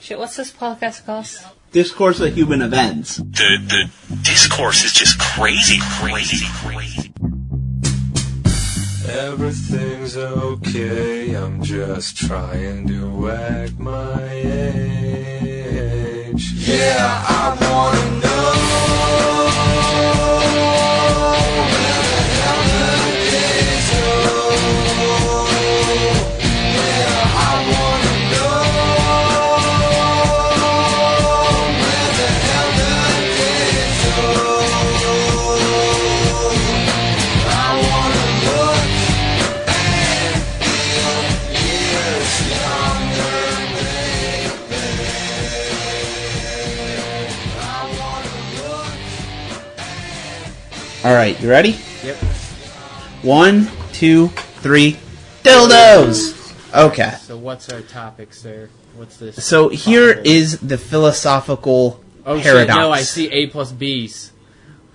Shit, what's this podcast called? Discourse of Human Events. The discourse is just crazy. Everything's okay, I'm just trying to act my age. Yeah, I wanna know where the hell the days go. Yeah, I wanna know where the hell the days go. I wanna look and feel years younger, baby. I wanna look and All right, you ready? Yep. 1, 2, 3, dildos! Okay. So what's our topic, sir? What's this? So here topic? is the philosophical Oh paradox. shit, no, I see A plus B's.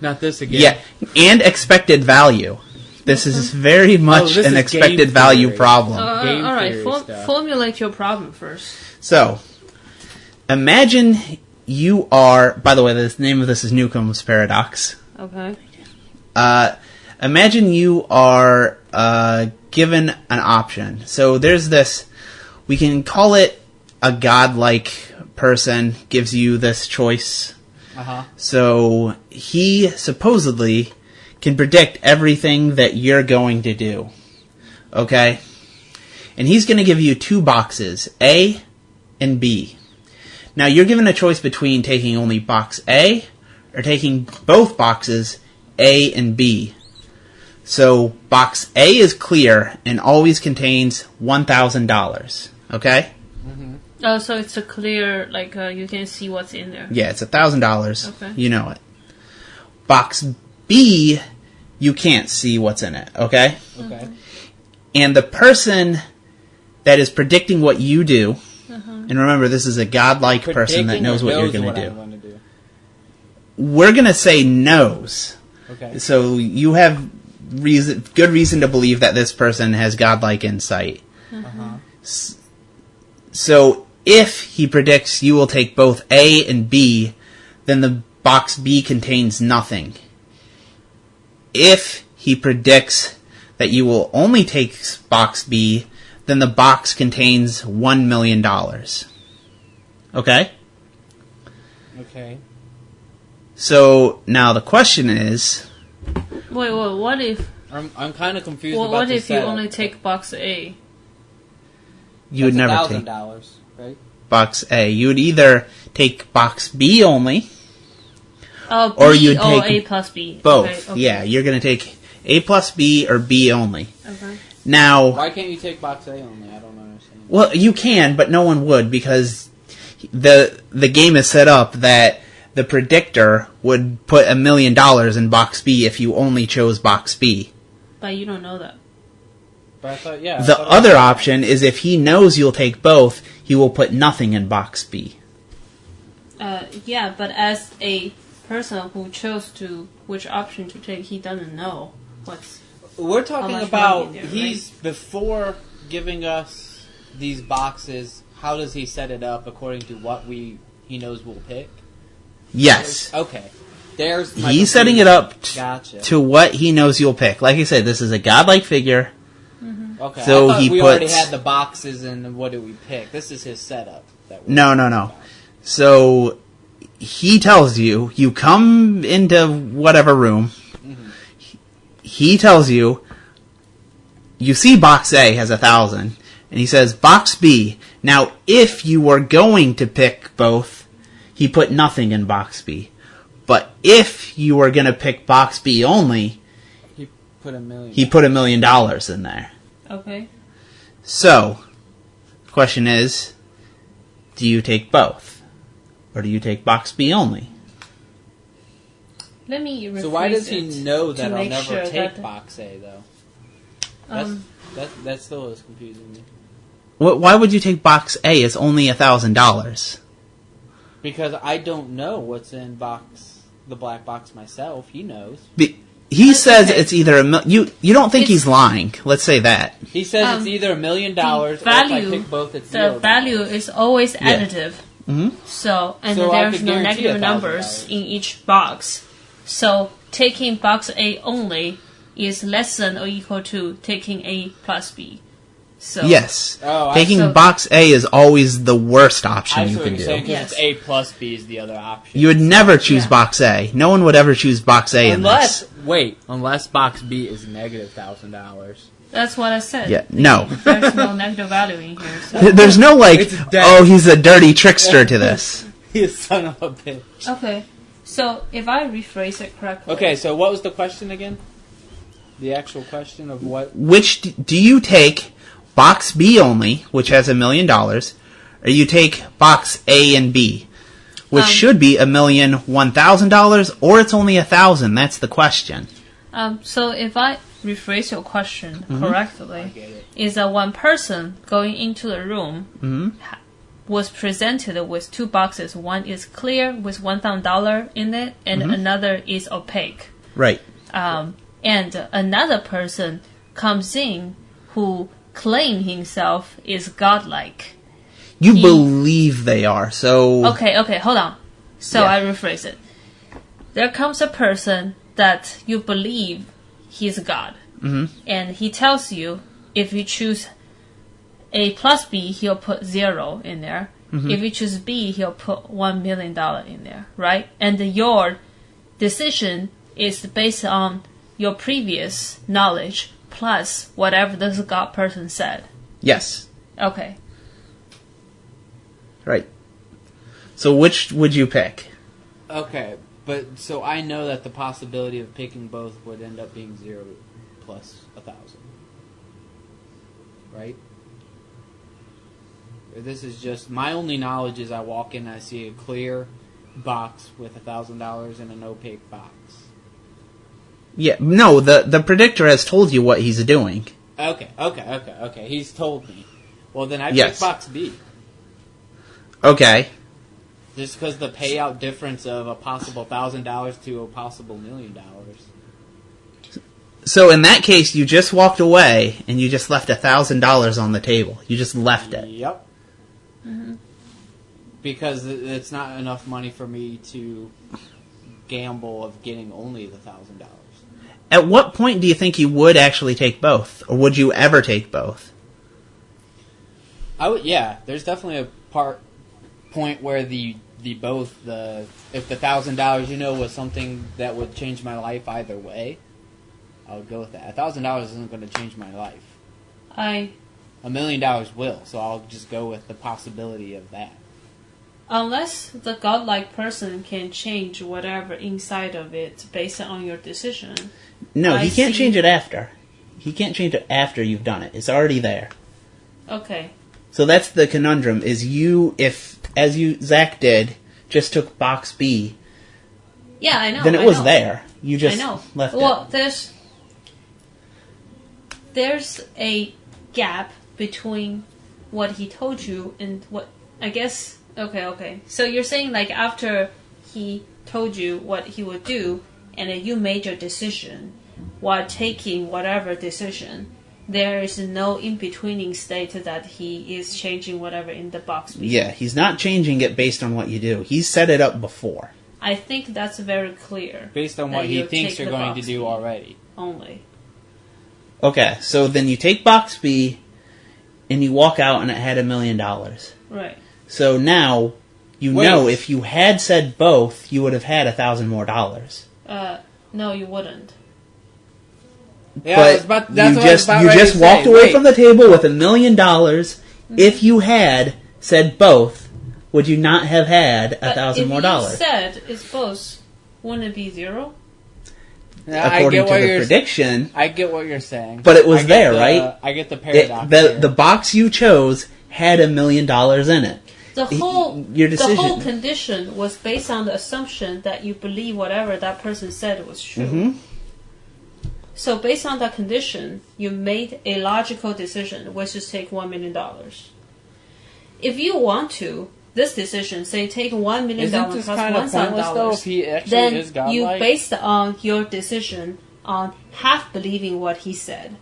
Not this again. Yeah, and expected value. This is very much this an is expected game value theory. problem. Game Alright, theory stuff. formulate your problem first. So, imagine you are... By the way, the name of this is Newcomb's paradox. Okay. Imagine you are given an option. So there's this... We can call it a godlike person gives you this choice. Uh-huh. So he supposedly can predict everything that you're going to do. Okay? And he's going to give you two boxes, A and B. Now you're given a choice between taking only box A or taking both boxes, A and B. So box A is clear and always contains $1,000. Okay? Oh, so it's a clear, like, you can see what's in there. Yeah, it's $1,000. Okay. You know it. Box B, you can't see what's in it. Okay? Okay. And the person that is predicting what you do, and remember, this is a godlike person that knows what you're going to do. do. We're going to say knows. Okay. So you have good reason to believe that this person has godlike insight. Uh-huh. So if he predicts you will take both A and B, then the box B contains nothing. If he predicts that you will only take box B, then the box contains $1 million. Okay? Okay. So now the question is... Wait, what if... I'm kind of confused Well, about what this if you setup. only take box A? You would That's never take $1,000, right? box A. You would either take box B only, Oh, B Or you'd or take A plus B. both. Okay, okay. Yeah, you're going to take A plus B or B only. Okay. Now, Why can't you take box A only? I don't understand. well, you can, but no one would because the game is set up that the predictor would put $1 million in box B if you only chose box B. But you don't know that. But I thought, yeah. I The thought it other was- option is if he knows you'll take both, he will put nothing in box B. Yeah, but as a person who chose which option to take, he doesn't know what's... We're How talking much about money in there, he's before giving us these boxes. How does he set it up according to what he knows we'll pick? Yes. Okay, there's my He's setting it confusion. up Gotcha. to what he knows you'll pick. Like I said, this is a godlike figure. Okay, So I thought he we already puts- had the boxes and what do we pick? This is his setup. That No. So he tells you, you come into whatever room. He tells you, you see box A has 1,000, and he says, box B. Now, if you were going to pick both, he put nothing in box B. But if you were going to pick box B only, He put $1 million. he put $1 million in there. Okay. So, the question is, do you take both? Or do you take box B only? Let me rephrase So why does he it know to that I'll make never sure take that- box A though? Um, That still is confusing me. Why would you take box A? It's only $1,000. Because I don't know what's in the black box myself. He knows. He That's says okay. it's either you don't think he's lying. Let's say that. He says it's either $1 million or if I value- pick both, it's the $0. value is always Yeah. additive. So, and So I there's could no guarantee negative $1,000. numbers in each box. So taking box A only is less than or equal to taking A plus B. So Yes. Oh, Taking so- box A is always the worst option I you see what can you're do. saying, because Yes. it's A plus B is the other option. You would never choose Yeah. box A. No one would ever choose box A unless in unless box B is negative $1,000. that's what I said. Yeah, no. There's no negative value in here. So. this. There's no It's dead. oh, he's a dirty trickster to this. You son of a bitch. Okay, so if I rephrase it correctly. Okay, so what was the question again? The actual question of what? Which do you take box B only, which has $1 million, or you take box A and B, which should be $1,001,000, or it's only $1,000? That's the question. So if I rephrase your question I correctly, get it. is that one person going into the room was presented with two boxes. One is clear with $1,000 in it, and another is opaque. Right. And another person comes in who claim himself is godlike. You believe they are, so... Okay, hold on. So Yeah. I rephrase it. There comes a person that you believe he's God. And he tells you if you choose A plus B, he'll put 0 in there. If you choose B, he'll put $1 million in there, right? And your decision is based on your previous knowledge plus whatever this God person said. Yes. Okay. Right. So which would you pick? Okay, but so I know that the possibility of picking both would end up being 0 plus 1,000. Right? This is just my only knowledge is I walk in and I see a clear box with $1,000 in an opaque box. Yeah, no, the predictor has told you what he's doing. Okay. He's told me. Well, then I pick Yes. box B. Okay. Just because the payout difference of a possible $1,000 to a possible $1 million. So in that case, you just walked away and you just left $1,000 on the table. You just left it. Yep. Because it's not enough money for me to gamble of getting only the $1,000. At what point do you think you would actually take both? Or would you ever take both? I would, yeah. There's definitely a point where if the $1,000 was something that would change my life either way, I would go with that. $1,000 isn't going to change my life. $1 million will, so I'll just go with the possibility of that. Unless the godlike person can change whatever inside of it based on your decision. No, he can't see. change it after. He can't change it after you've done it. It's already there. Okay. So that's the conundrum, is Zach did, just took box B, Yeah, I know. then it I was know. there. You just I know. left Well, it. there's a gap between what he told you and what I guess. Okay. So you're saying like after he told you what he would do, and then you made your decision while taking whatever decision, there is no in-betweening state that he is changing whatever in the box. Yeah, he's not changing it based on what you do. He's set it up before. I think that's very clear. Based on that what he you thinks take you're the going to box do B already. Only. Okay, so then you take box B, and you walk out and it had $1 million. Right. So now, you Wait. know if you had said both, you would have had $1,000 more. No, you wouldn't. Yeah, But that's you what I was just about you ready just to walked say. away Wait. from the table with $1 million. If you had said both, would you not have had $1,000 more? If you said it's both, wouldn't it be 0? Yeah, I According get to what the you're prediction, I get what you're saying. But it was I get there, the- right? I get the paradox. the box you chose had $1 million in it. The Your decision. the whole condition was based on the assumption that you believe whatever that person said was true. Mm-hmm. So based on that condition, you made a logical decision, which is take $1 million. If you want to, this decision, say take $1 million Isn't plus this kind of pointless though if $1,000, he actually then is you godlike? based on your decision on half believing what he said.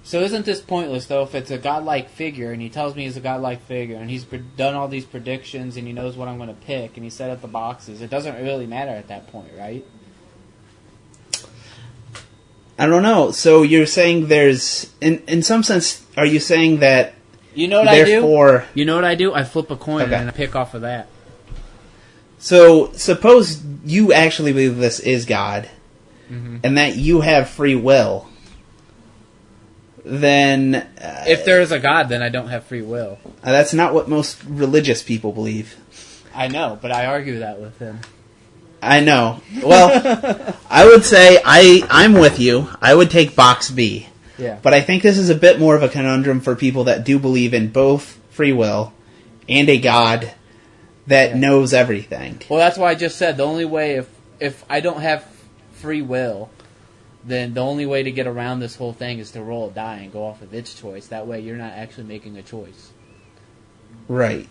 So isn't this pointless, though, if it's a godlike figure, and he tells me he's a godlike figure, and he's done all these predictions, and he knows what I'm going to pick, and he set up the boxes, it doesn't really matter at that point, right? I don't know. So you're saying there's... In some sense, are you saying that... You know what I do? You know what I do? I flip a coin and I pick off of that. So suppose you actually believe this is God, and that you have free will... Then... if there is a God, then I don't have free will. That's not what most religious people believe. I know, but I argue that with him. I know. Well, I would say I'm with you. I would take box B. Yeah. But I think this is a bit more of a conundrum for people that do believe in both free will and a God that knows everything. Well, that's why I just said the only way, if I don't have free will... then the only way to get around this whole thing is to roll a die and go off of its choice. That way you're not actually making a choice. Right.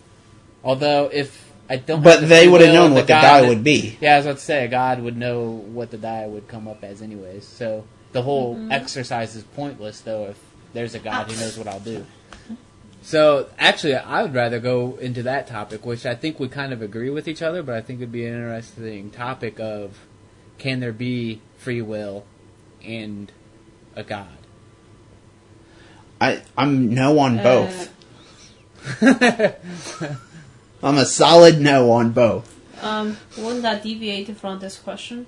Although, if I don't But they would have known what the die would be. Yeah, I was about to say, God would know what the die would come up as anyways. So the whole exercise is pointless, though, if there's a God who knows what I'll do. So, actually, I would rather go into that topic, which I think we kind of agree with each other, but I think it would be an interesting topic of, can there be free will and a God? I'm no on both. I'm a solid no on both. Wouldn't that deviate from this question?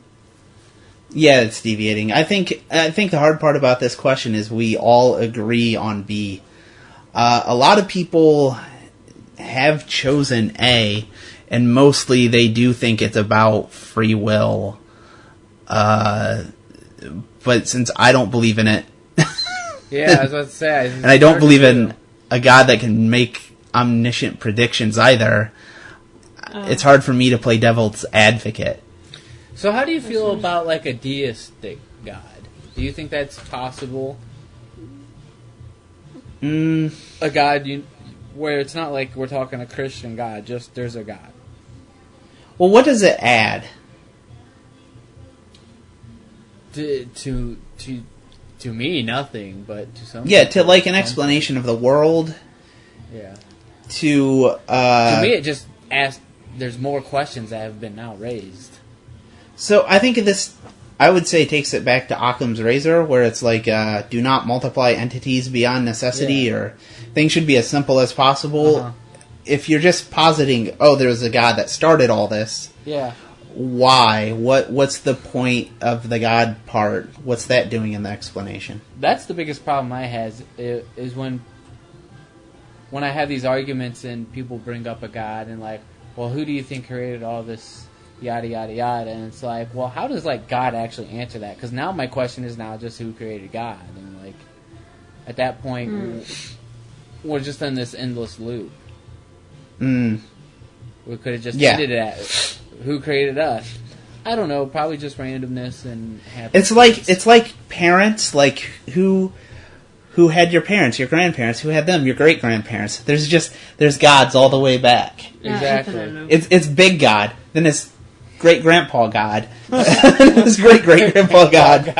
Yeah, it's deviating. I think the hard part about this question is we all agree on B. A lot of people have chosen A, and mostly they do think it's about free will. But since I don't believe in it... yeah, I was about to say... and I don't believe in a God that can make omniscient predictions either, it's hard for me to play devil's advocate. So how do you feel about, like, a deistic God? Do you think that's possible? A God where it's not like we're talking a Christian God, just there's a God. Well, what does it add? To me, nothing, but to some people, to like an explanation of the world. Yeah. To me, it just asks. There's more questions that have been now raised. So I think this, I would say, takes it back to Occam's razor, where it's like, do not multiply entities beyond necessity, or things should be as simple as possible. If you're just positing, there's a God that started all this. Yeah. Why? What's the point of the God part? What's that doing in the explanation? That's the biggest problem I have, is when I have these arguments and people bring up a God and like, well, who do you think created all this, yada, yada, yada? And it's like, well, how does like God actually answer that? Because now my question is now just who created God? And like, at that point, we're just in this endless loop. We could have just ended it at who created us. I don't know, probably just randomness and happiness. It's like parents, like who had your parents, your grandparents, who had them, your great grandparents. There's gods all the way back. Exactly. It's big God, then it's great grandpa God, then it's great great grandpa God.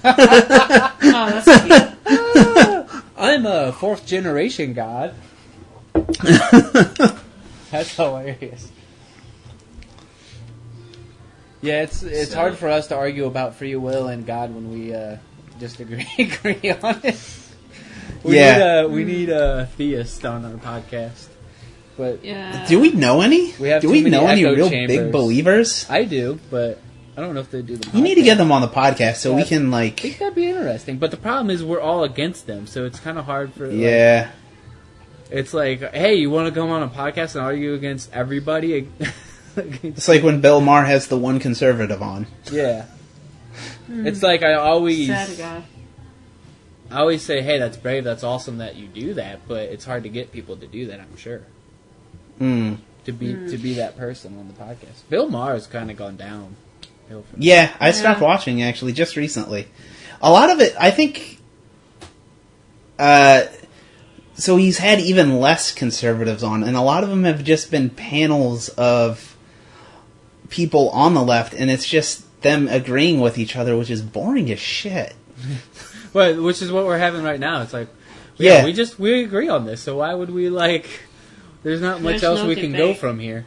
Oh, that's cute. I'm a fourth generation God. That's hilarious. Yeah, it's hard for us to argue about free will and God when we just agree on it. We need a theist on our podcast. But do we know any? Do we know any real chambers. big believers? I do, but I don't know if they do the podcast. You need to get them on the podcast so we can like. I think that'd be interesting. But the problem is we're all against them, so it's kind of hard for. Yeah. It's like, hey, you want to come on a podcast and argue against everybody? It's like when Bill Maher has the one conservative on. Yeah. It's like I always say, hey, that's brave, that's awesome that you do that, but it's hard to get people to do that, I'm sure. To be that person on the podcast. Bill Maher has kind of gone down. Yeah, I stopped watching actually just recently. A lot of it, I think. So he's had even less conservatives on, and a lot of them have just been panels of people on the left, and it's just them agreeing with each other, which is boring as shit. But which is what we're having right now. It's like, Yeah. we agree on this. So why would we There's not much else we can go from here.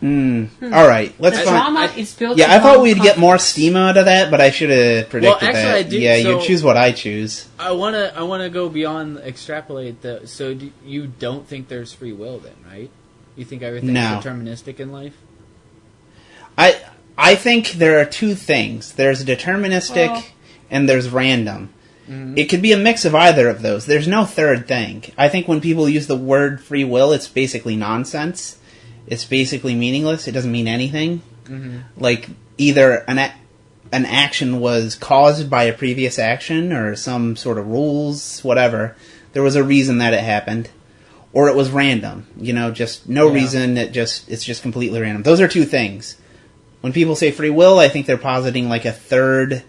All right, let's the find. drama is built. Yeah, I thought we'd get more steam out of that, but I should have predicted actually, that. I did, yeah, so you choose what I choose. I wanna go beyond extrapolate so you don't think there's free will then, right? You think everything's deterministic in life? I think there are two things. There's deterministic and there's random. Mm-hmm. It could be a mix of either of those. There's no third thing. I think when people use the word free will, it's basically nonsense. It's basically meaningless. It doesn't mean anything. Mm-hmm. Like, either an action was caused by a previous action or some sort of rules, whatever. There was a reason that it happened. Or it was random. Just no reason. It's just completely random. Those are two things. When people say free will, I think they're positing like a third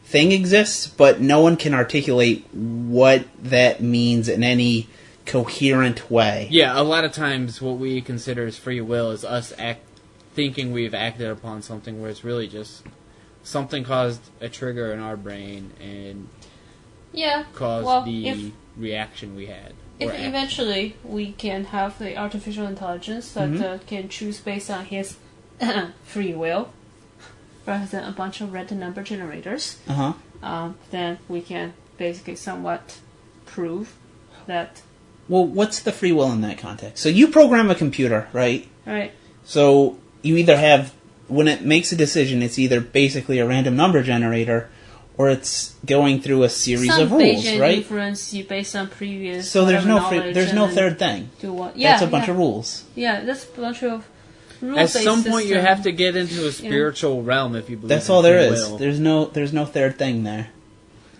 thing exists, but no one can articulate what that means in any coherent way. Yeah, a lot of times what we consider as free will is us thinking we've acted upon something where it's really just something caused a trigger in our brain and caused the reaction we had. If eventually we can have the artificial intelligence that can choose based on his free will, rather than a bunch of random number generators, then we can basically somewhat prove that. Well, what's the free will in that context? So you program a computer, right? Right. So you either have, when it makes a decision, it's either basically a random number generator, or it's going through a series of rules, Bayesian right? Inference based on previous. So there's no third thing. That's a bunch of rules. Yeah, that's a bunch of. At some point, you have to get into a spiritual realm if you believe. That's all there is. There's no third thing there.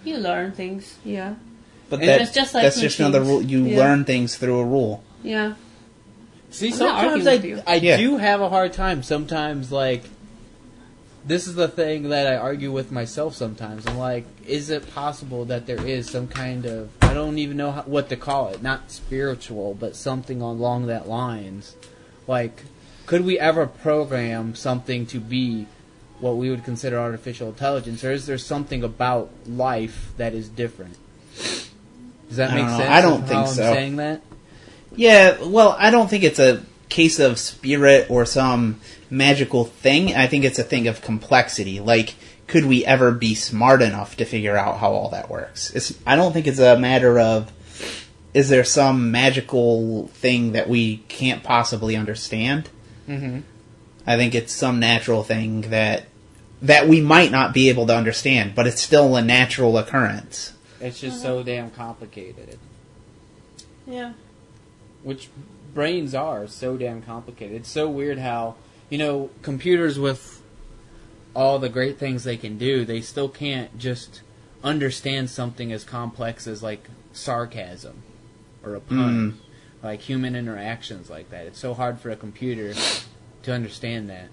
You learn things, yeah. But that's just another rule. You learn things through a rule. Yeah. See, sometimes I do have a hard time. Sometimes, this is the thing that I argue with myself sometimes. I'm like, is it possible that there is some kind of, I don't even know what to call it, not spiritual, but something along that lines. Could we ever program something to be what we would consider artificial intelligence, or is there something about life that is different? Does that make sense? I don't think so. I'm saying that? Yeah, well, I don't think it's a case of spirit or some magical thing. I think it's a thing of complexity. Could we ever be smart enough to figure out how all that works? I don't think it's a matter of, is there some magical thing that we can't possibly understand? Mm-hmm. I think it's some natural thing that we might not be able to understand, but it's still a natural occurrence. It's just so damn complicated. Yeah. Which brains are so damn complicated. It's so weird how, computers with all the great things they can do, they still can't just understand something as complex as, sarcasm or a pun. Human interactions like that. It's so hard for a computer to understand that.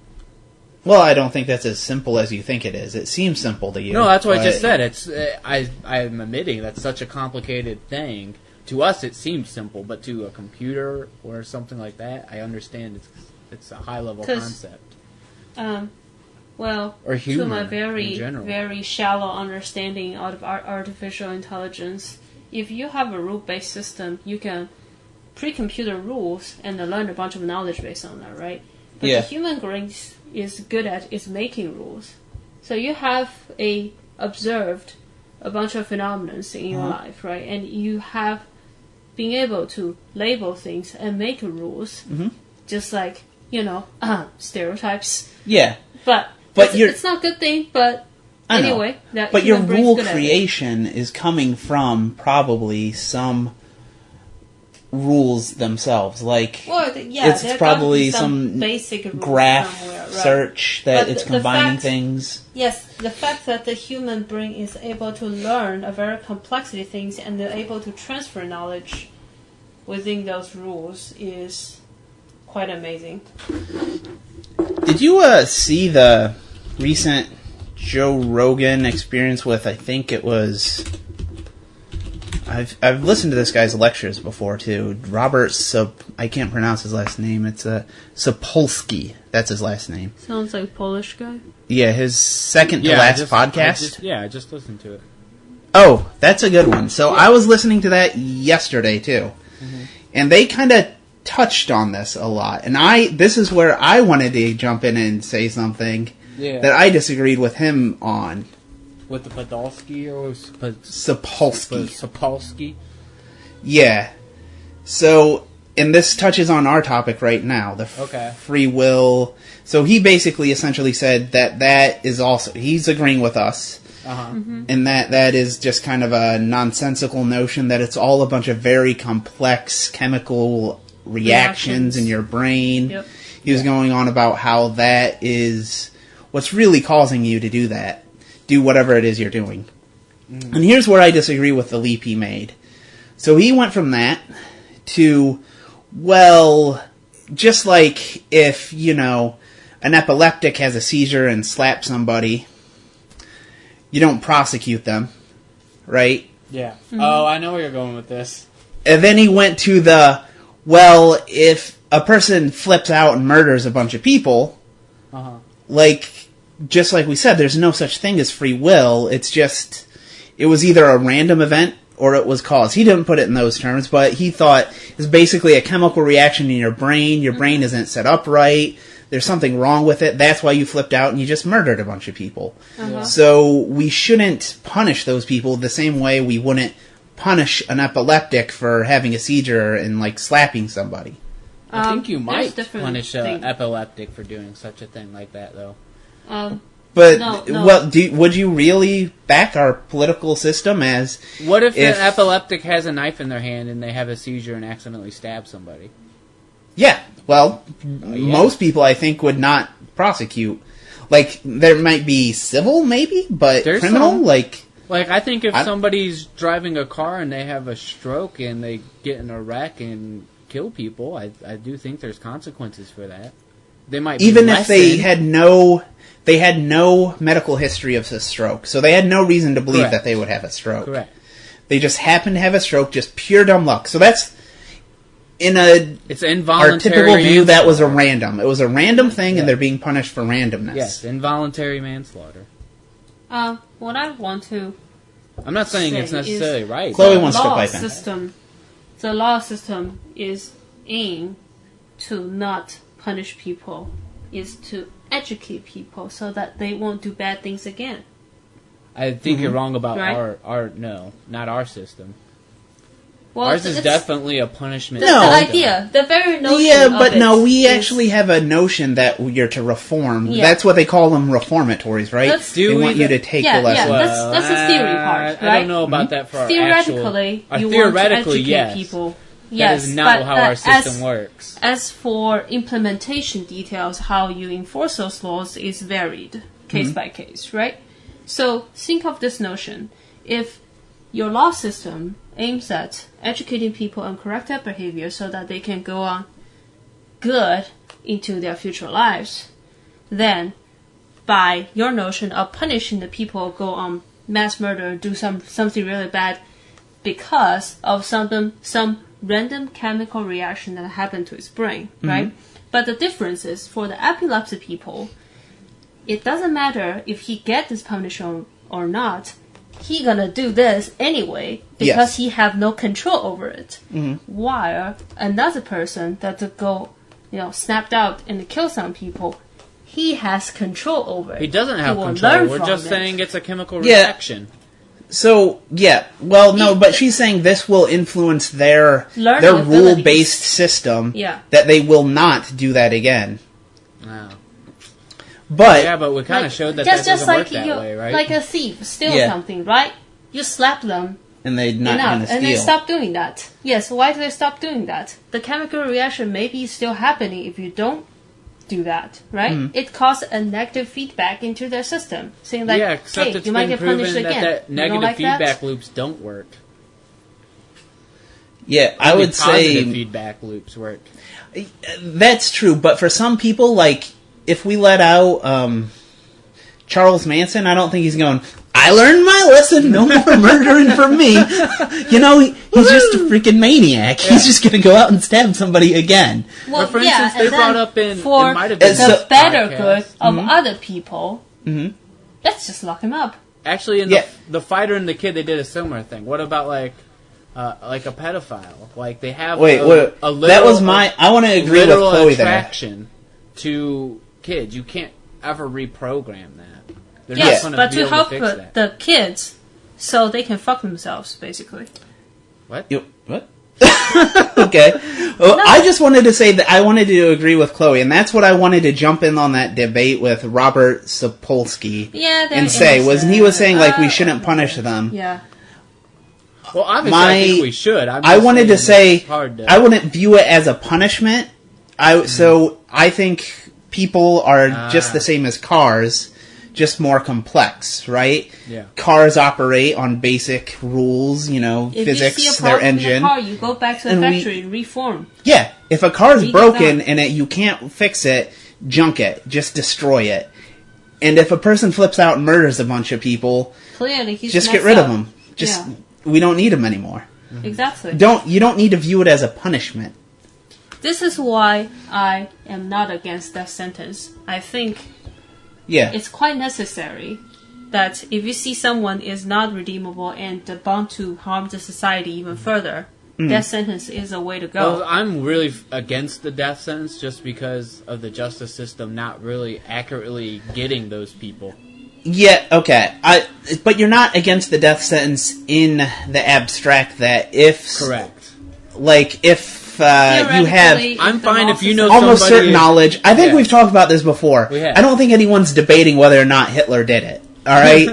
Well, I don't think that's as simple as you think it is. It seems simple to you. No, that's what I just said. It's I'm admitting that's such a complicated thing. To us, it seems simple, but to a computer or something like that, I understand it's a high-level concept. Or humor, to my very shallow understanding of artificial intelligence, if you have a rule-based system, you can pre-computer rules and learn a bunch of knowledge based on that, right? But the human brain is good at is making rules. So you have observed a bunch of phenomena in your life, right? And you have been able to label things and make rules, just like, stereotypes. Yeah. But it's not a good thing, but anyway. But your rule creation is coming from probably some rules themselves. It's probably some basic graph search that it's combining things. Yes, the fact that the human brain is able to learn a very complexity things and they're able to transfer knowledge within those rules is quite amazing. Did you see the recent Joe Rogan Experience with, I think it was... I've listened to this guy's lectures before too. I can't pronounce his last name. It's Sapolsky. That's his last name. Sounds like Polish guy. Yeah, his second to last podcast. I just listened to it. Oh, that's a good one. So I was listening to that yesterday, too. Mm-hmm. And they kind of touched on this a lot. And this is where I wanted to jump in and say something that I disagreed with him on. With the Podolsky or Sapolsky. Sapolsky? Yeah. So, and this touches on our topic right now, the free will. So he basically essentially said that is also, he's agreeing with us. And that is just kind of a nonsensical notion that it's all a bunch of very complex chemical reactions in your brain. Yep. He was going on about how that is what's really causing you to do that. Do whatever it is you're doing. And here's where I disagree with the leap he made. So he went from that to, well, just like if, an epileptic has a seizure and slaps somebody, you don't prosecute them, right? Yeah. Mm-hmm. Oh, I know where you're going with this. And then he went to well, if a person flips out and murders a bunch of people, just like we said, there's no such thing as free will. It's just, it was either a random event or it was caused. He didn't put it in those terms, but he thought it's basically a chemical reaction in your brain. Your brain isn't set up right. There's something wrong with it. That's why you flipped out and you just murdered a bunch of people. So we shouldn't punish those people the same way we wouldn't punish an epileptic for having a seizure and, slapping somebody. I think you might punish an epileptic for doing such a thing like that, though. Would you really back our political system as... What if an epileptic has a knife in their hand and they have a seizure and accidentally stab somebody? Yeah, well, most people, I think, would not prosecute. There might be civil, maybe, but there's criminal, I think if somebody's driving a car and they have a stroke and they get in a wreck and kill people, I do think there's consequences for that. They might be even if they had no medical history of a stroke, so they had no reason to believe that they would have a stroke. Correct. They just happened to have a stroke, just pure dumb luck. So that's it's involuntary. Our typical view that was a random. It was a random thing, and they're being punished for randomness. Yes, involuntary manslaughter. What I want to. I'm not saying it's necessarily right. Chloe wants to pipe in. The law system is aimed to not punish people, is to educate people so that they won't do bad things again. I think you're wrong about not our system. Well, ours is definitely a punishment. The idea, the very notion. Yeah, but we actually have a notion that you're to reform. Yeah. That's what they call them, reformatories, right? They want you to take the lesson. Yeah, that's the theory part, right? I don't know about that for theoretically, our you theoretically, want to educate people. Yes, that is not how our system works. As for implementation details, how you enforce those laws is varied, case by case, right? So think of this notion. If your law system aims at educating people and correct their behavior so that they can go on good into their future lives, then by your notion of punishing the people who go on mass murder, do something really bad because of some random chemical reaction that happened to his brain, right? But the difference is, for the epilepsy people, it doesn't matter if he gets this punishment or not. He gonna do this anyway because he have no control over it. While another person that go, snapped out and kill some people, he has control over it. He doesn't have control. We're just saying it's a chemical reaction. So, but she's saying this will influence their rule-based system that they will not do that again. Wow. But we kind of showed that doesn't work that way, right? Like a thief steal something, right? You slap them. And they're not going to steal. And they stop doing that. Yes, why do they stop doing that? The chemical reaction may be still happening if you don't do that, right? It causes a negative feedback into their system, saying like, except it's you might get punished again. That negative feedback loops don't work. Yeah, I would say positive feedback loops work. That's true, but for some people, if we let out Charles Manson, I don't think he's going, I learned my lesson, no more murdering from me. He's just a freaking maniac. He's just going to go out and stab somebody again. Well, for instance, they brought up for the better good of other people, let's just lock him up. Actually, in the fighter and the kid, they did a similar thing. What about like a pedophile? Like they have a literal, that was my. I want to agree with Chloe attraction to kids. You can't ever reprogram that. Yes, but to help the kids so they can fuck themselves, basically. What? What? Okay. Well, no. I just wanted to say that I wanted to agree with Chloe, and that's what I wanted to jump in on that debate with Robert Sapolsky and say, he was saying, like, we shouldn't punish them. Yeah. Well, obviously, I think we should. I wanted to say, I wouldn't view it as a punishment. So I think people are just the same as cars, just more complex, right? Yeah. Cars operate on basic rules, physics, you see a their engine. In a car, you go back to the factory and reform. Yeah. If a car is broken and you can't fix it, junk it. Just destroy it. And if a person flips out and murders a bunch of people, clearly he's just get rid of them. We don't need them anymore. Mm-hmm. Exactly. You don't need to view it as a punishment. This is why I am not against death sentence. I think it's quite necessary that if you see someone is not redeemable and bound to harm the society even further, death sentence is a way to go. Well, I'm really against the death sentence just because of the justice system not really accurately getting those people. Yeah, okay. But you're not against the death sentence in the abstract that if... Correct. Like, if you have... I'm fine if you know almost certain knowledge. I think we've talked about this before. We have. I don't think anyone's debating whether or not Hitler did it. All right?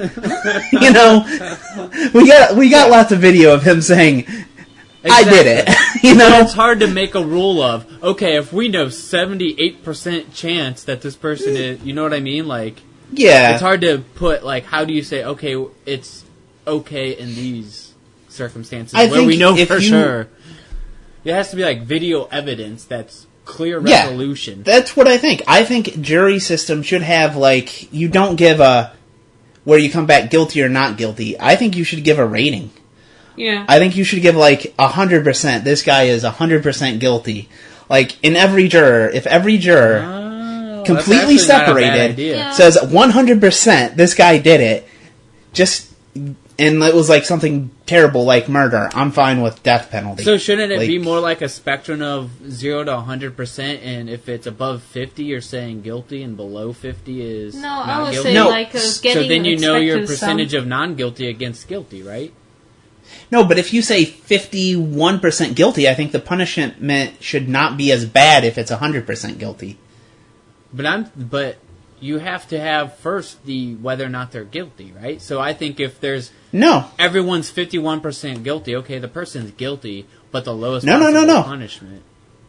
We got lots of video of him saying, I did it. It's hard to make a rule of, okay, if we know 78% chance that this person is... You know what I mean? Like... Yeah. It's hard to put, like, how do you say, okay, it's okay in these circumstances where we know for sure. It has to be, like, video evidence that's clear resolution. That's what I think. I think jury system should have, like, you don't give where you come back guilty or not guilty. I think you should give a rating. Yeah. I think you should give, like, 100%. This guy is 100% guilty. Like, in every juror, if every juror... completely separated, says 100% this guy did it, and it was like something terrible like murder, I'm fine with death penalty. So shouldn't it be more like a spectrum of 0 to 100%, and if it's above 50 you're saying guilty and below 50 is I would guilty? say like getting so then you know your percentage of non-guilty against guilty, right? No, but if you say 51% guilty, I think the punishment should not be as bad if it's 100% guilty. But you have to have first the whether or not they're guilty, right? So I think if there's everyone's 51% guilty, okay, the person's guilty, but the lowest possible punishment.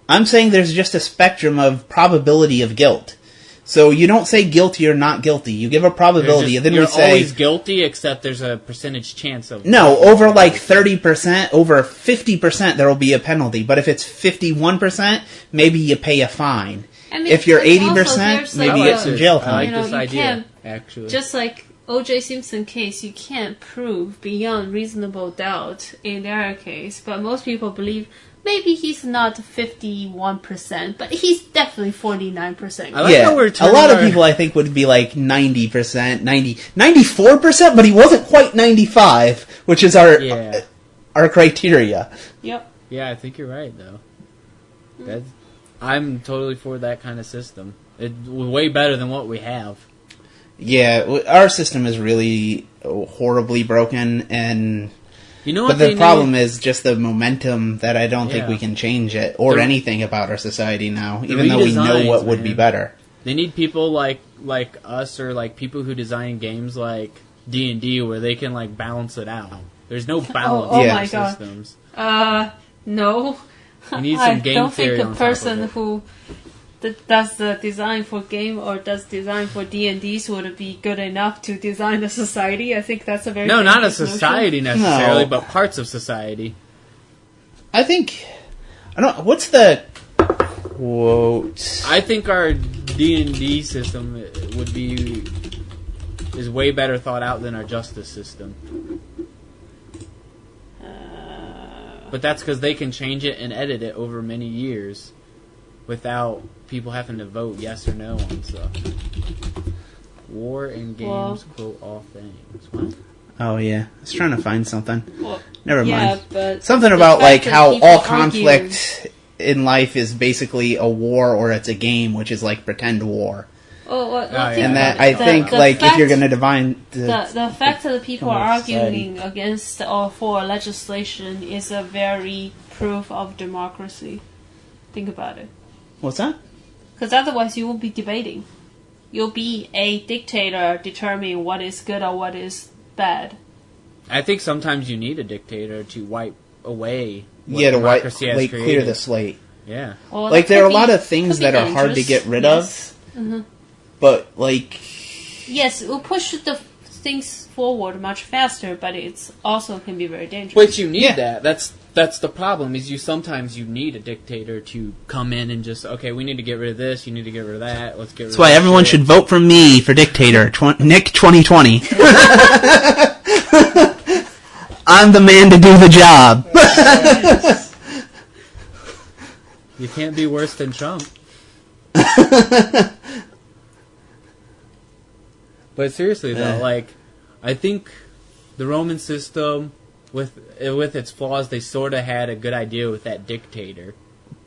I'm saying there's just a spectrum of probability of guilt. So you don't say guilty or not guilty. You give a probability, and then you're we say always guilty, except there's a percentage chance of over like 30%, over 50%, there will be a penalty. But if it's 51%, maybe you pay a fine. I mean, if you're 80%, maybe it's some jail time. I like this idea, actually. Just like O.J. Simpson case, you can't prove beyond reasonable doubt in their case, but most people believe maybe he's not 51%, but he's definitely 49%. A lot of people I think would be like 90%, 94%, but he wasn't quite 95, which is our criteria. Yep. Yeah, I think you're right, though. I'm totally for that kind of system. It's way better than what we have. Yeah, our system is really horribly broken, and but the problem is just the momentum that I don't think we can change it or anything about our society now, even though we know what would be better. They need people like us or like people who design games like D&D where they can like balance it out. There's no balance in our systems. No. You need some game theory. I don't think a person who does the design for game or does design for D&Ds would be good enough to design a society. I think that's a very not a society necessarily, but parts of society. I think what's the quote? I think our D&D system is way better thought out than our justice system. But that's because they can change it and edit it over many years without people having to vote yes or no on stuff. War and games, quote, all things. What? Oh, yeah. I was trying to find something. Well, Never yeah, mind. but Something the about, fact that how people all argue- conflict in life is basically a war or it's a game, which is like pretend war. yeah. And that, I think, if you're going to define... The fact that the people are Come on, arguing against or for legislation is a very proof of democracy. Think about it. What's that? Because otherwise you will be debating. You'll be a dictator determining what is good or what is bad. I think sometimes you need a dictator to wipe away what To democracy has created. clear the slate. Yeah. Well, There are a lot of could things be that are hard to dangerous. get rid Yes. of, but, Yes, it will push the things forward much faster, but it's also can be very dangerous. But you need Yeah. that. That's the problem, is sometimes you need a dictator to come in and just, okay, we need to get rid of this, you need to get rid of that, let's get rid of that's why that everyone shit. should vote for me for dictator. Nick 2020. I'm the man to do the job. You can't be worse than Trump. But seriously though, I think the Roman system, with its flaws, they sort of had a good idea with that dictator.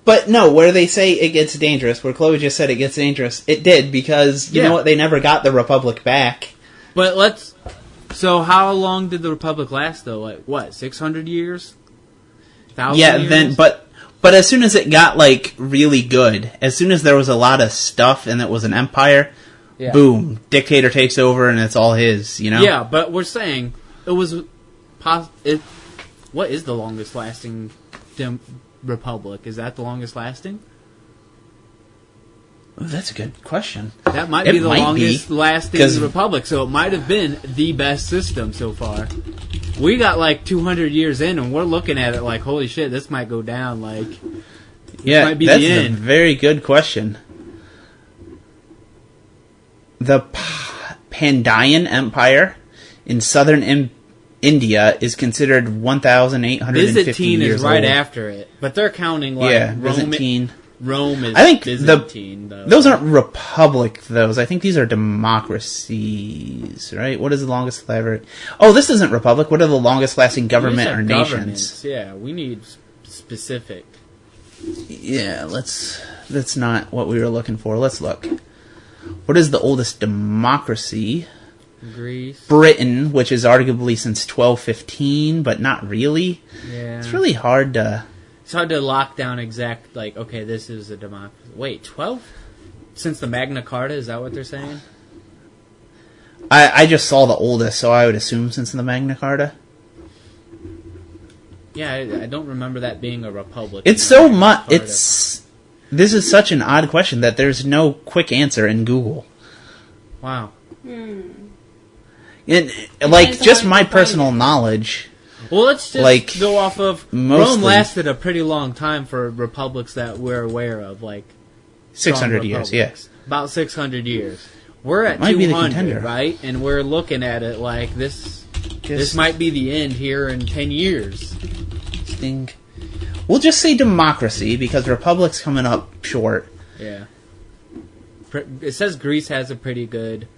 But no, where they say it gets dangerous, where Chloe just said it gets dangerous, it did, because you know what? They never got the Republic back. But so how long did the Republic last though? 600 years? 1,000 years? Then, but as soon as it got, really good, as soon as there was a lot of stuff and it was an empire, boom, dictator takes over and it's all his, you know? Yeah, but we're saying it was... what is the longest lasting republic? Is that the longest lasting? Ooh, that's a good question. That might be the longest lasting republic, so it might have been the best system so far. We got 200 years in, and we're looking at it like, holy shit, this might go down. Yeah, might be that's the a end. very good question. The Pandyan Empire in southern India is considered 1,850 Byzantine years is right old. after it, but they're counting Byzantine. Rome is I think Byzantine, though. those aren't republic. I think these are democracies, right? What is the longest ever? Oh, this isn't republic. What are the longest lasting government or nations? Governments. Yeah, we need specific. Yeah, that's not what we were looking for. Let's look. What is the oldest democracy? Greece. Britain, which is arguably since 1215, but not really. Yeah. It's really hard to... It's hard to lock down exact, okay, this is a democracy. Wait, 12? Since the Magna Carta, is that what they're saying? I just saw the oldest, so I would assume since the Magna Carta. Yeah, I don't remember that being a republic. It's so much... This is such an odd question that there's no quick answer in Google. Wow. And, just my personal knowledge... Well, let's just go off of... mostly, Rome lasted a pretty long time for republics that we're aware of, 600 years, yeah. About 600 years. We're at Might be the 200, contender. right? And we're looking at it like this might be the end here in 10 years. We'll just say democracy, because republic's coming up short. Yeah. It says Greece has a pretty good...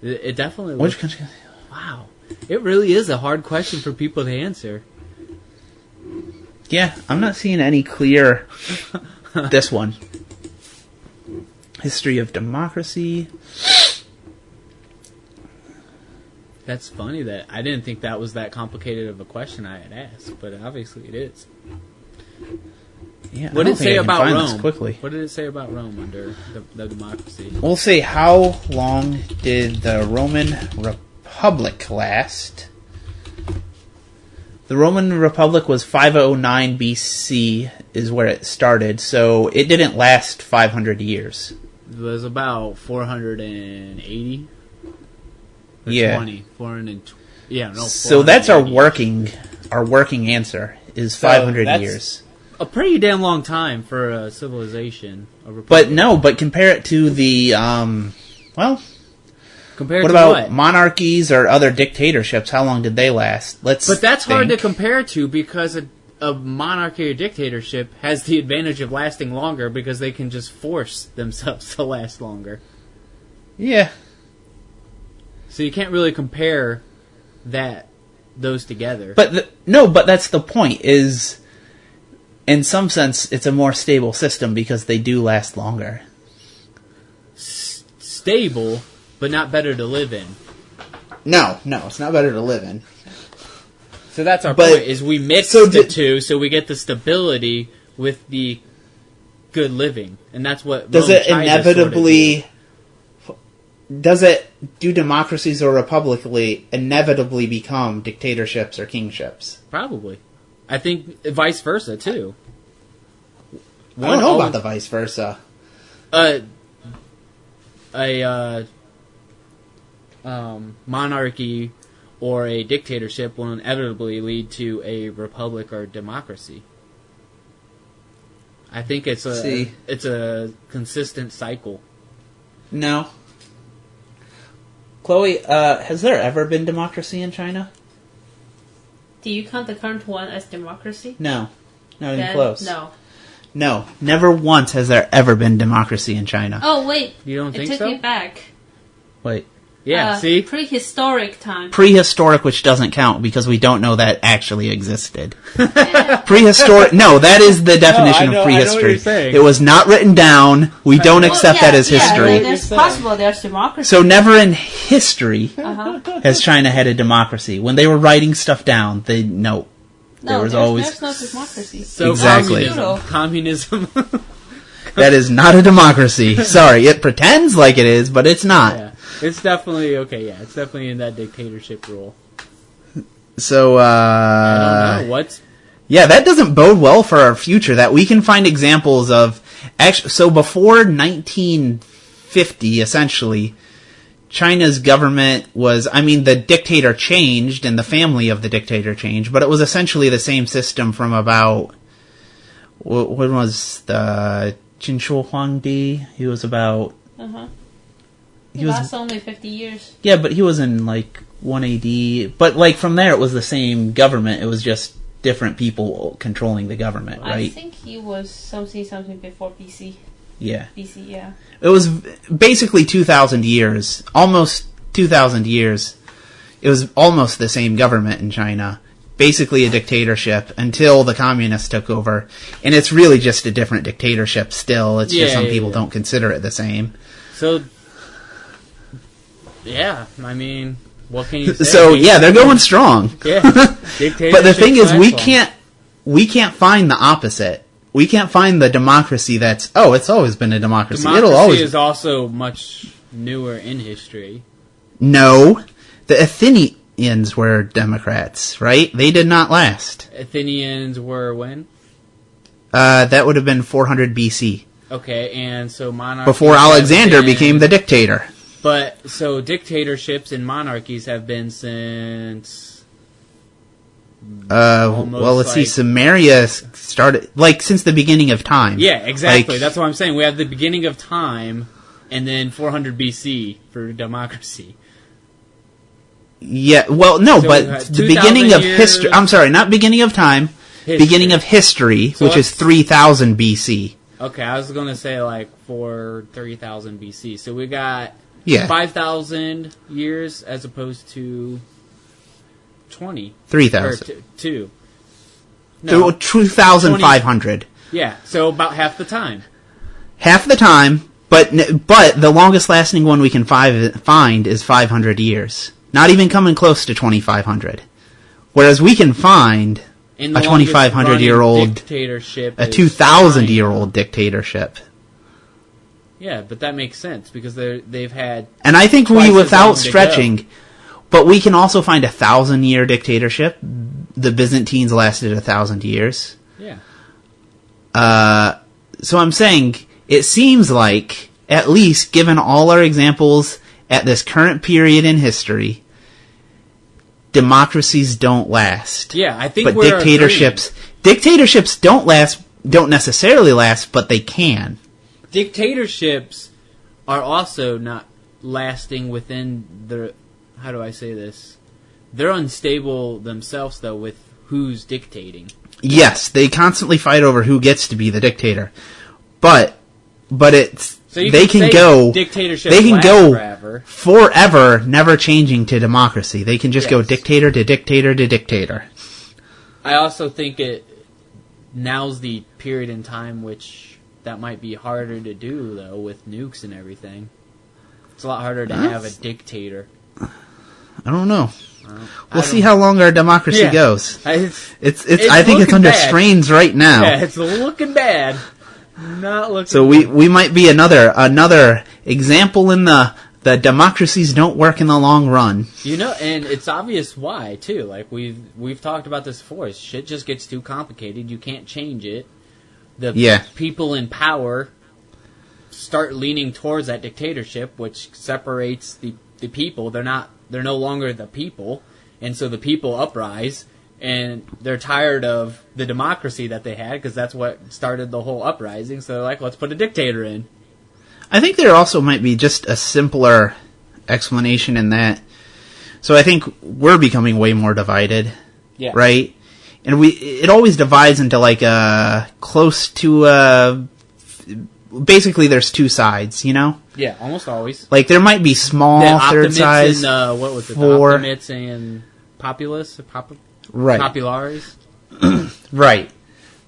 It definitely looks... Which country? Wow. It really is a hard question for people to answer. Yeah, I'm not seeing any clear... this one. History of democracy. That's funny that I didn't think that was that complicated of a question I had asked, but obviously it is. Yeah, What did it say about Rome? What did it say about Rome under the democracy? We'll say, how long did the Roman Republic last? The Roman Republic was 509 BC is where it started, so it didn't last 500 years. It was about 480. Or Yeah. 20. 420. Yeah, no. So that's our 480. working answer is So 500 that's years. A pretty damn long time for a civilization. But compare it to the compared what to about what? monarchies or other dictatorships? How long did they last? But that's hard to compare to, because a monarchy or dictatorship has the advantage of lasting longer because they can just force themselves to last longer. Yeah. So you can't really compare those together. But but that's the point, is in some sense it's a more stable system because they do last longer. Stable, but not better to live in. No, it's not better to live in. So that's our point, is we mix the two so we get the stability with the good living. And that's what does it inevitably... Do democracies or republicly inevitably become dictatorships or kingships? Probably. I think vice versa, too. I don't know about the vice versa. Monarchy or a dictatorship will inevitably lead to a republic or democracy. I think it's a consistent cycle. No. Chloe, has there ever been democracy in China? Do you count the current one as democracy? No. Not even close. No. No. Never once has there ever been democracy in China. Oh, wait. You don't think so? It took me back. Wait. Yeah, see? Prehistoric time. Prehistoric, which doesn't count because we don't know that actually existed. Yeah. Prehistoric, no, that is the definition of prehistory. I know what you're saying. It was not written down. We don't accept that as history. Yeah, there's possible there's democracy. So never in history has China had a democracy. When they were writing stuff down, there was always... There's no democracy. So exactly. Communism. That is not a democracy. Sorry, it pretends like it is, but it's not. Yeah. It's definitely, it's definitely in that dictatorship rule. So, I don't know, yeah, that doesn't bode well for our future, that we can find examples of... So before 1950, essentially, China's government was... the dictator changed, and the family of the dictator changed, but it was essentially the same system from about... When was the... Qin Shi Huangdi? He was about... He lasts only 50 years. Yeah, but he was in, 1 AD. But, from there, it was the same government. It was just different people controlling the government, right? I think he was something before BC. Yeah. BC, yeah. It was basically 2,000 years. Almost 2,000 years. It was almost the same government in China. Basically a dictatorship until the communists took over. And it's really just a different dictatorship still. It's just some people don't consider it the same. So... Yeah, what can you say? So, they're going strong. Yeah. But the thing is, we can't find the opposite. We can't find the democracy that's, it's always been a democracy. Democracy is also much newer in history. No. The Athenians were Democrats, right? They did not last. Athenians were when? That would have been 400 BC. Okay, and so monarchy... Before Alexander became the dictator. But, so dictatorships and monarchies have been since... let's see, Samaria started, since the beginning of time. Yeah, exactly. That's what I'm saying. We have the beginning of time, and then 400 BC for democracy. Yeah, well, no, so but the beginning of history... I'm sorry, not beginning of time, beginning of history, so which is 3000 BC. Okay, I was going to say, 3000 BC. So we got... 5,000 years as opposed to 20. 3,000. 2. No. 2,500. Yeah, so about half the time. Half the time, but the longest lasting one we can find is 500 years. Not even coming close to 2,500. Whereas we can find a 2,500-year-old dictatorship, a 2,000-year-old dictatorship. Yeah, but that makes sense because they've had. And I think without stretching, but we can also find a 1,000-year dictatorship. The Byzantines lasted 1,000 years. Yeah. So I'm saying it seems like, at least given all our examples at this current period in history, democracies don't last. Yeah, I think. But dictatorships don't necessarily last, but they can. Dictatorships are also not lasting within the... How do I say this? They're unstable themselves, though, with who's dictating. Yes, they constantly fight over who gets to be the dictator. But it's So you they can go dictatorship. They can go forever, never changing to democracy. They can just go dictator to dictator to dictator. I also think now's the period in time which that might be harder to do, though, with nukes and everything. It's a lot harder to have a dictator. I don't know. We'll see how long our democracy goes. I think it's under strains right now. Yeah, it's looking bad. Not looking. So we might be another example in the democracies don't work in the long run. And it's obvious why too. Like we've talked about this before. Shit just gets too complicated. You can't change it. The people in power start leaning towards that dictatorship, which separates the people. They're no longer the people, and so the people uprise. And they're tired of the democracy that they had, because that's what started the whole uprising. So they're like, let's put a dictator in. I think there also might be just a simpler explanation in that. So I think we're becoming way more divided, right? And it always divides into like close to basically there's two sides, Yeah, almost always. Like there might be small third sides. And, what was it? The Optimates and Populace? Right. Populares? Right.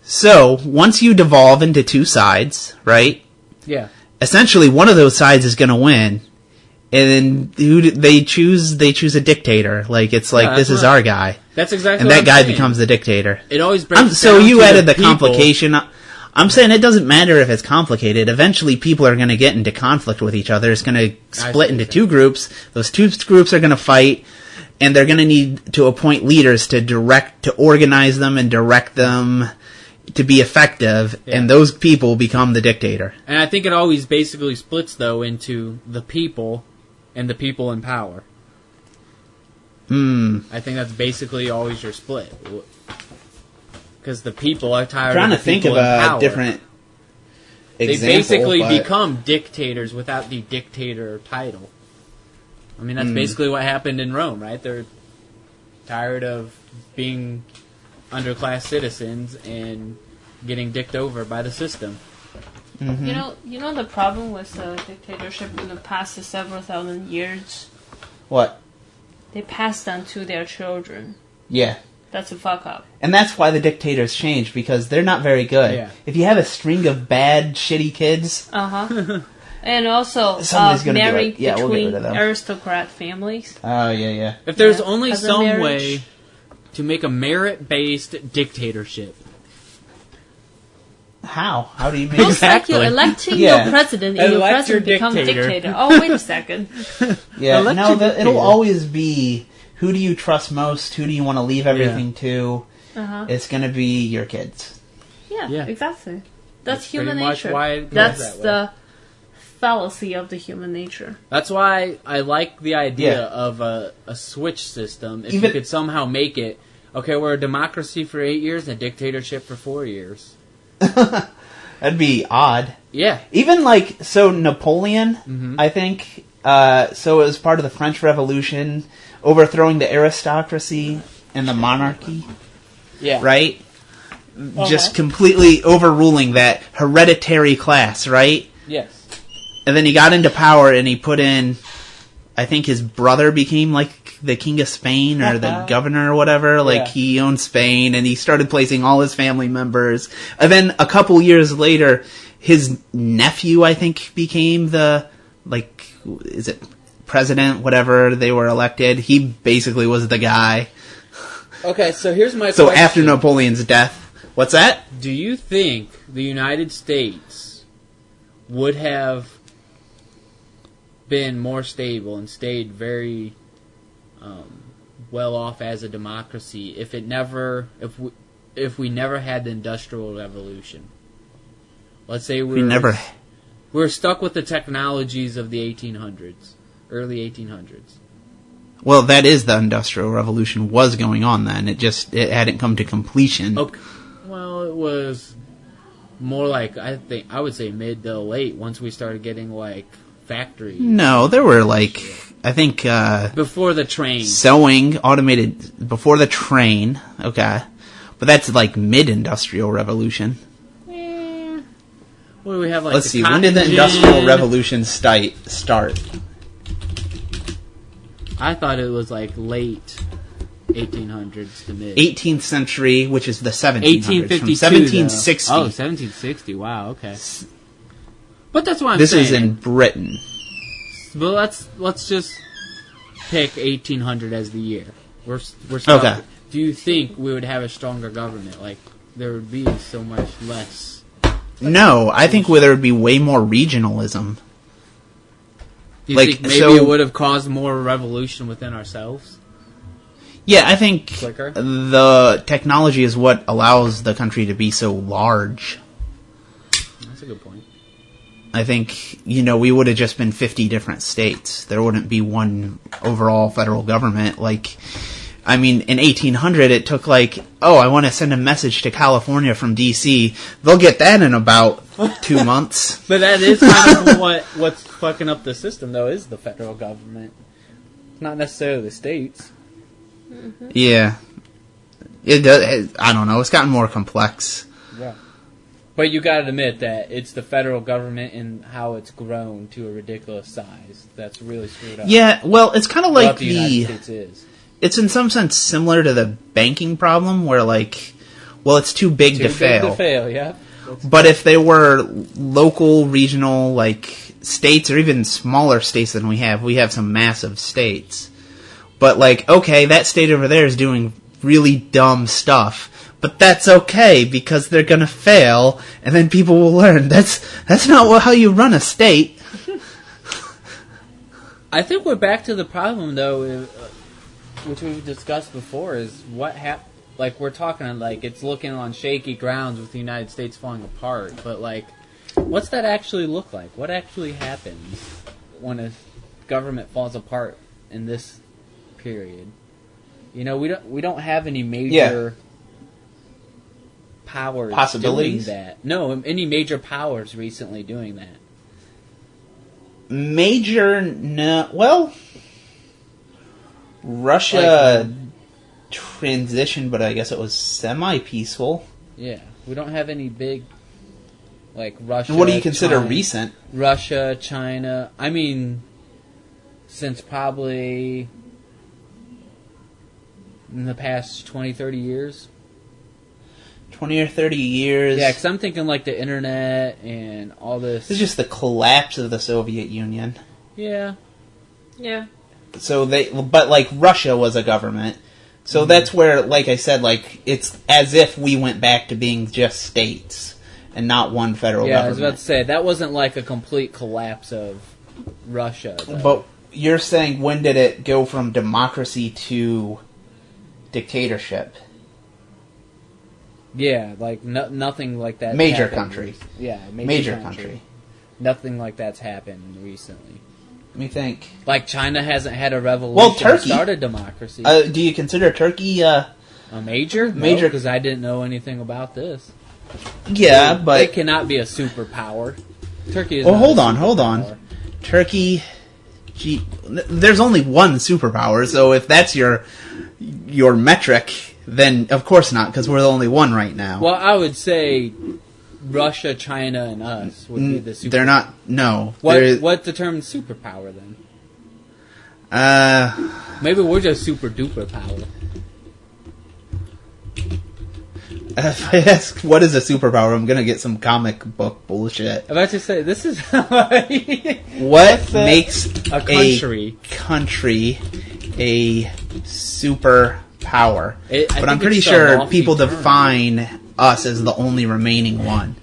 So, once you devolve into two sides, right? Yeah. Essentially, one of those sides is going to win. And then they choose a dictator. Like, it's like, this is our guy. That's exactly what I'm saying. And that guy becomes the dictator. It always breaks down so you to added the people. complication. I'm saying it doesn't matter if it's complicated. Eventually, people are going to get into conflict with each other. It's going to split into two groups. Those two groups are going to fight. And they're going to need to appoint leaders to organize them and direct them to be effective, and those people become the dictator. And I think it always basically splits, though, into the people and the people in power. I think that's basically always your split. Because the people are tired of the people in power. I'm trying to think of a different example. They basically become dictators without the dictator title. I mean, that's basically what happened in Rome, right? They're tired of being underclass citizens and getting dicked over by the system. Mm-hmm. You know the problem with dictatorship in the past several thousand years? What? They passed on to their children. Yeah. That's a fuck up. And that's why the dictators change, because they're not very good. Yeah. If you have a string of bad, shitty kids... And also, marrying between aristocrat families. Oh, yeah. If there's only some way to make a merit-based dictatorship. How? How do you make Just like you're electing your president, and your president becomes dictator. Oh, wait a second. It'll always be, who do you trust most? Who do you want to leave everything to? It's going to be your kids. Yeah, exactly. That's human nature. Why it goes That's that the fallacy of the human nature. That's why I like the idea of a switch system. If you could somehow make it, okay, we're a democracy for 8 years and a dictatorship for 4 years. That'd be odd. Yeah. Even Napoleon, I think, so it was part of the French Revolution, overthrowing the aristocracy and the monarchy. Yeah. Right? Just completely overruling that hereditary class, right? Yes. And then he got into power and he put in, I think his brother became like the king of Spain or the governor or whatever. Like he owned Spain and he started placing all his family members. And then a couple years later, his nephew, I think, became the, is it president, whatever they were elected. He basically was the guy. Okay, so here's my question. So after Napoleon's death, what's that? Do you think the United States would have been more stable and stayed very well off as a democracy if we never had the Industrial Revolution? Let's say we're stuck with the technologies of the 1800s, early 1800s. Well, that is the Industrial Revolution was going on then. It hadn't come to completion. Okay. Well, it was more like, I would say mid to late, once we started getting factories. No, there were I think before the train. Sewing automated before the train. Okay. But that's mid-industrial revolution. What do we have? Like, let's see. When did the Industrial Revolution start? I thought it was like late 1800s to mid 18th century, which is the 1700s. 1852. From 1760. Oh, 1760. Wow. Okay. But that's what I'm this saying. This is in Britain. But let's just pick 1800 as the year. We're stuck. Okay. Do you think we would have a stronger government? Like, there would be so much less... No, I think there would be way more regionalism. Do you think maybe it would have caused more revolution within ourselves? Yeah, I think Quicker? The technology is what allows the country to be so large. That's a good point. I think, we would have just been 50 different states. There wouldn't be one overall federal government. Like, I mean, in 1800, it took I want to send a message to California from D.C. They'll get that in about 2 months. But that is kind of what's fucking up the system, though, is the federal government. Not necessarily the states. Mm-hmm. Yeah. It does. I don't know. It's gotten more complex. Yeah. But you gotta admit that it's the federal government and how it's grown to a ridiculous size that's really screwed up. Yeah, well, it's kind of like the United States is. It's in some sense similar to the banking problem where, it's too big to fail. Too big to fail, yeah. But if they were local, regional, states, or even smaller states than we have some massive states. But, okay, that state over there is doing really dumb stuff. But that's okay, because they're gonna fail, and then people will learn. That's not how you run a state. I think we're back to the problem, though, which we've discussed before, is what we're talking, it's looking on shaky grounds with the United States falling apart, but, what's that actually look like? What actually happens when a government falls apart in this period? We don't have any major... powers possibilities doing that. No, any major powers recently doing that. Russia transitioned, but I guess it was semi-peaceful. Yeah, we don't have any big, Russia. What do you consider China, recent? Russia, China. I mean, since probably in the past 20, 30 years. 20 or 30 years. Yeah, because I'm thinking the internet and all this. It's just the collapse of the Soviet Union. Yeah. Yeah. So but Russia was a government. So that's where, I said, it's as if we went back to being just states and not one federal government. Yeah, I was about to say, that wasn't a complete collapse of Russia, though. But you're saying, when did it go from democracy to dictatorship? Yeah, nothing like that. Major happened. country. Yeah, major country. Nothing like that's happened recently. Let me think. China hasn't had a revolution. Well, Turkey started democracy. Do you consider Turkey a major? Major, because I didn't know anything about this. Yeah, but it cannot be a superpower. Turkey is. Well, hold on. Turkey. There's only one superpower, so if that's your metric, then of course not, because we're the only one right now. Well, I would say Russia, China, and us would be the superpower. They're not. No. What determines superpower then? Maybe we're just super duper power. If I ask what is a superpower, I'm gonna get some comic book bullshit. I'm about to say this is what makes a country a superpower. But I'm pretty sure people define us as the only remaining one.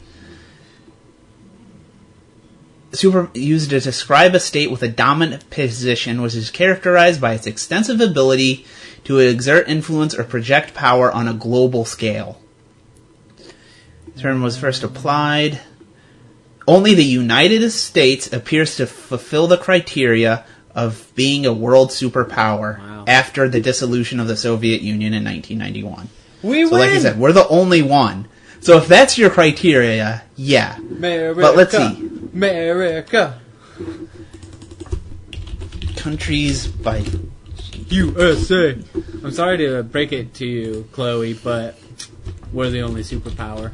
Used to describe a state with a dominant position, which is characterized by its extensive ability to exert influence or project power on a global scale. The term was first applied. Only the United States appears to fulfill the criteria of being a world superpower after the dissolution of the Soviet Union in 1991. We win! Like I said, we're the only one. So if that's your criteria, yeah. America. But let's see. America. Countries by USA. I'm sorry to break it to you, Chloe, but we're the only superpower.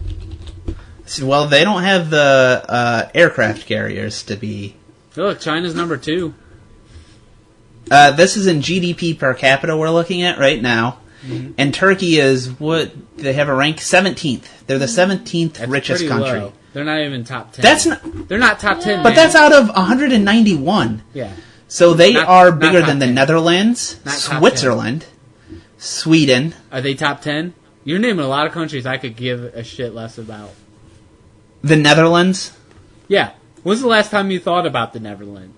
Well, they don't have the aircraft carriers to be... Look, China's number 2. This is in GDP per capita we're looking at right now. Mm-hmm. And Turkey is, they have a rank 17th. They're the 17th richest country. Low. They're not even top 10. They're not top 10, But man. that's out of 191. Yeah. So they are bigger than the Netherlands, Switzerland, Sweden. Are they top 10? You're naming a lot of countries I could give a shit less about. The Netherlands? Yeah. When's the last time you thought about the Netherlands?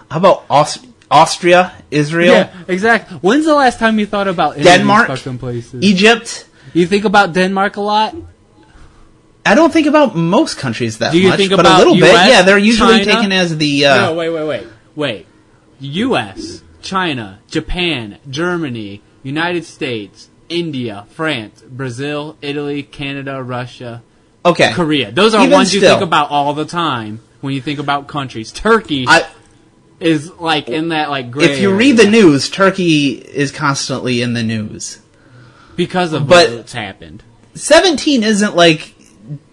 How about Austria, Israel? Yeah, exactly. When's the last time you thought about Denmark, fucking places? Egypt? You think about Denmark a lot? I don't think about most countries that Do you much, think but about a little US, bit. Yeah, they're usually China? taken as the... No, wait. U.S., China, Japan, Germany, United States, India, France, Brazil, Italy, Canada, Russia, Okay. Korea. Those are Even ones you still. think about all the time when you think about countries. Turkey is like in that like gray If you area. read the news, Turkey is constantly in the news. Because of But- what's happened. 17 isn't like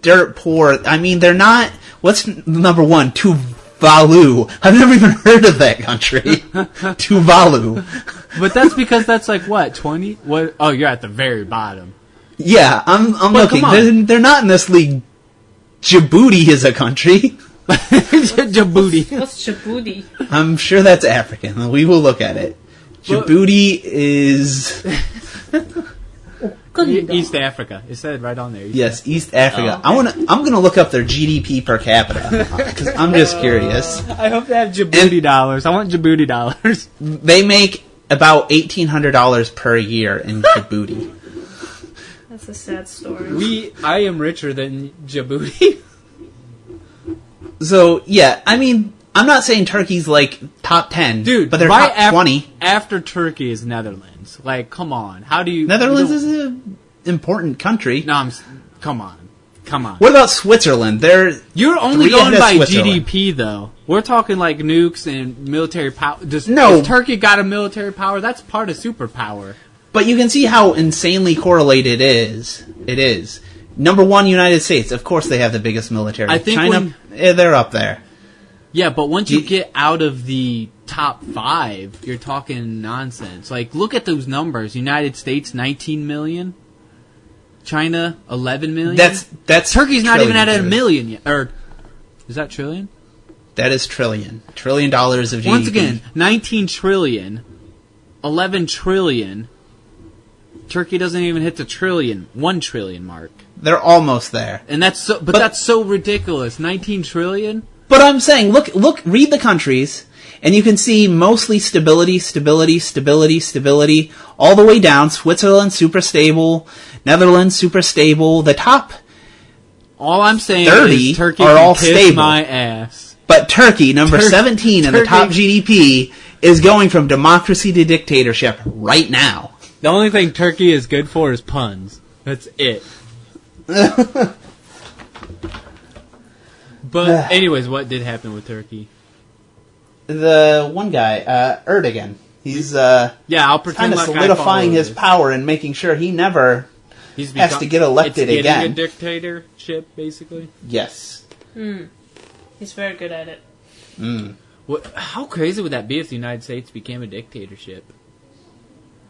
dirt poor. I mean, they're not... What's number 1? Tuvalu. I've never even heard of that country. Tuvalu. But that's because that's like what, 20? What? Oh, you're at the very bottom. Yeah, I'm looking. come on. They're not in this league. Djibouti is a country. Djibouti. What's Djibouti? I'm sure that's African. We will look at it. Djibouti is... East Africa. It said right on there. East Africa. Oh, okay. I'm gonna look up their GDP per capita because I'm just curious. I hope they have Djibouti dollars. I want Djibouti dollars. They make about $1,800 per year in Djibouti. That's a sad story. I am richer than Djibouti. So yeah, I mean, I'm not saying Turkey's like top 10, Dude, but they're right top 20. After Turkey is Netherlands. Like, come on. How do you... Netherlands is an important country. No, come on. What about Switzerland? You're only 3 going ahead of by Switzerland. GDP, though. We're talking like nukes and military power. No. If Turkey got a military power, that's part of superpower. But you can see how insanely correlated it is. Number 1, United States. Of course they have the biggest military. I think China, they're up there. Yeah, but once you get out of the top 5, you're talking nonsense. Like, look at those numbers. United States, 19 million. China, 11 million. That's Turkey's not even at a trillion. million yet. Or, is that trillion? That is trillion. $1 trillion of GDP. Once again, 19 trillion, 11 trillion. Turkey doesn't even hit the 1 trillion mark. They're almost there. And that's so, but that's so ridiculous. 19 trillion? But I'm saying, look, read the countries, and you can see mostly stability, all the way down. Switzerland, super stable. Netherlands, super stable. The top All I'm saying 30 is Turkey are can all kiss stable. my ass. But Turkey, number 17 in the top Turkey- GDP, is going from democracy to dictatorship right now. The only thing Turkey is good for is puns. That's it. But anyways, what did happen with Turkey? The one guy, Erdogan, he's Yeah, I'll pretend kind of like solidifying I his power and making sure he never has to get elected it's again. Getting a dictatorship, basically. Yes. He's very good at it. How crazy would that be if the United States became a dictatorship?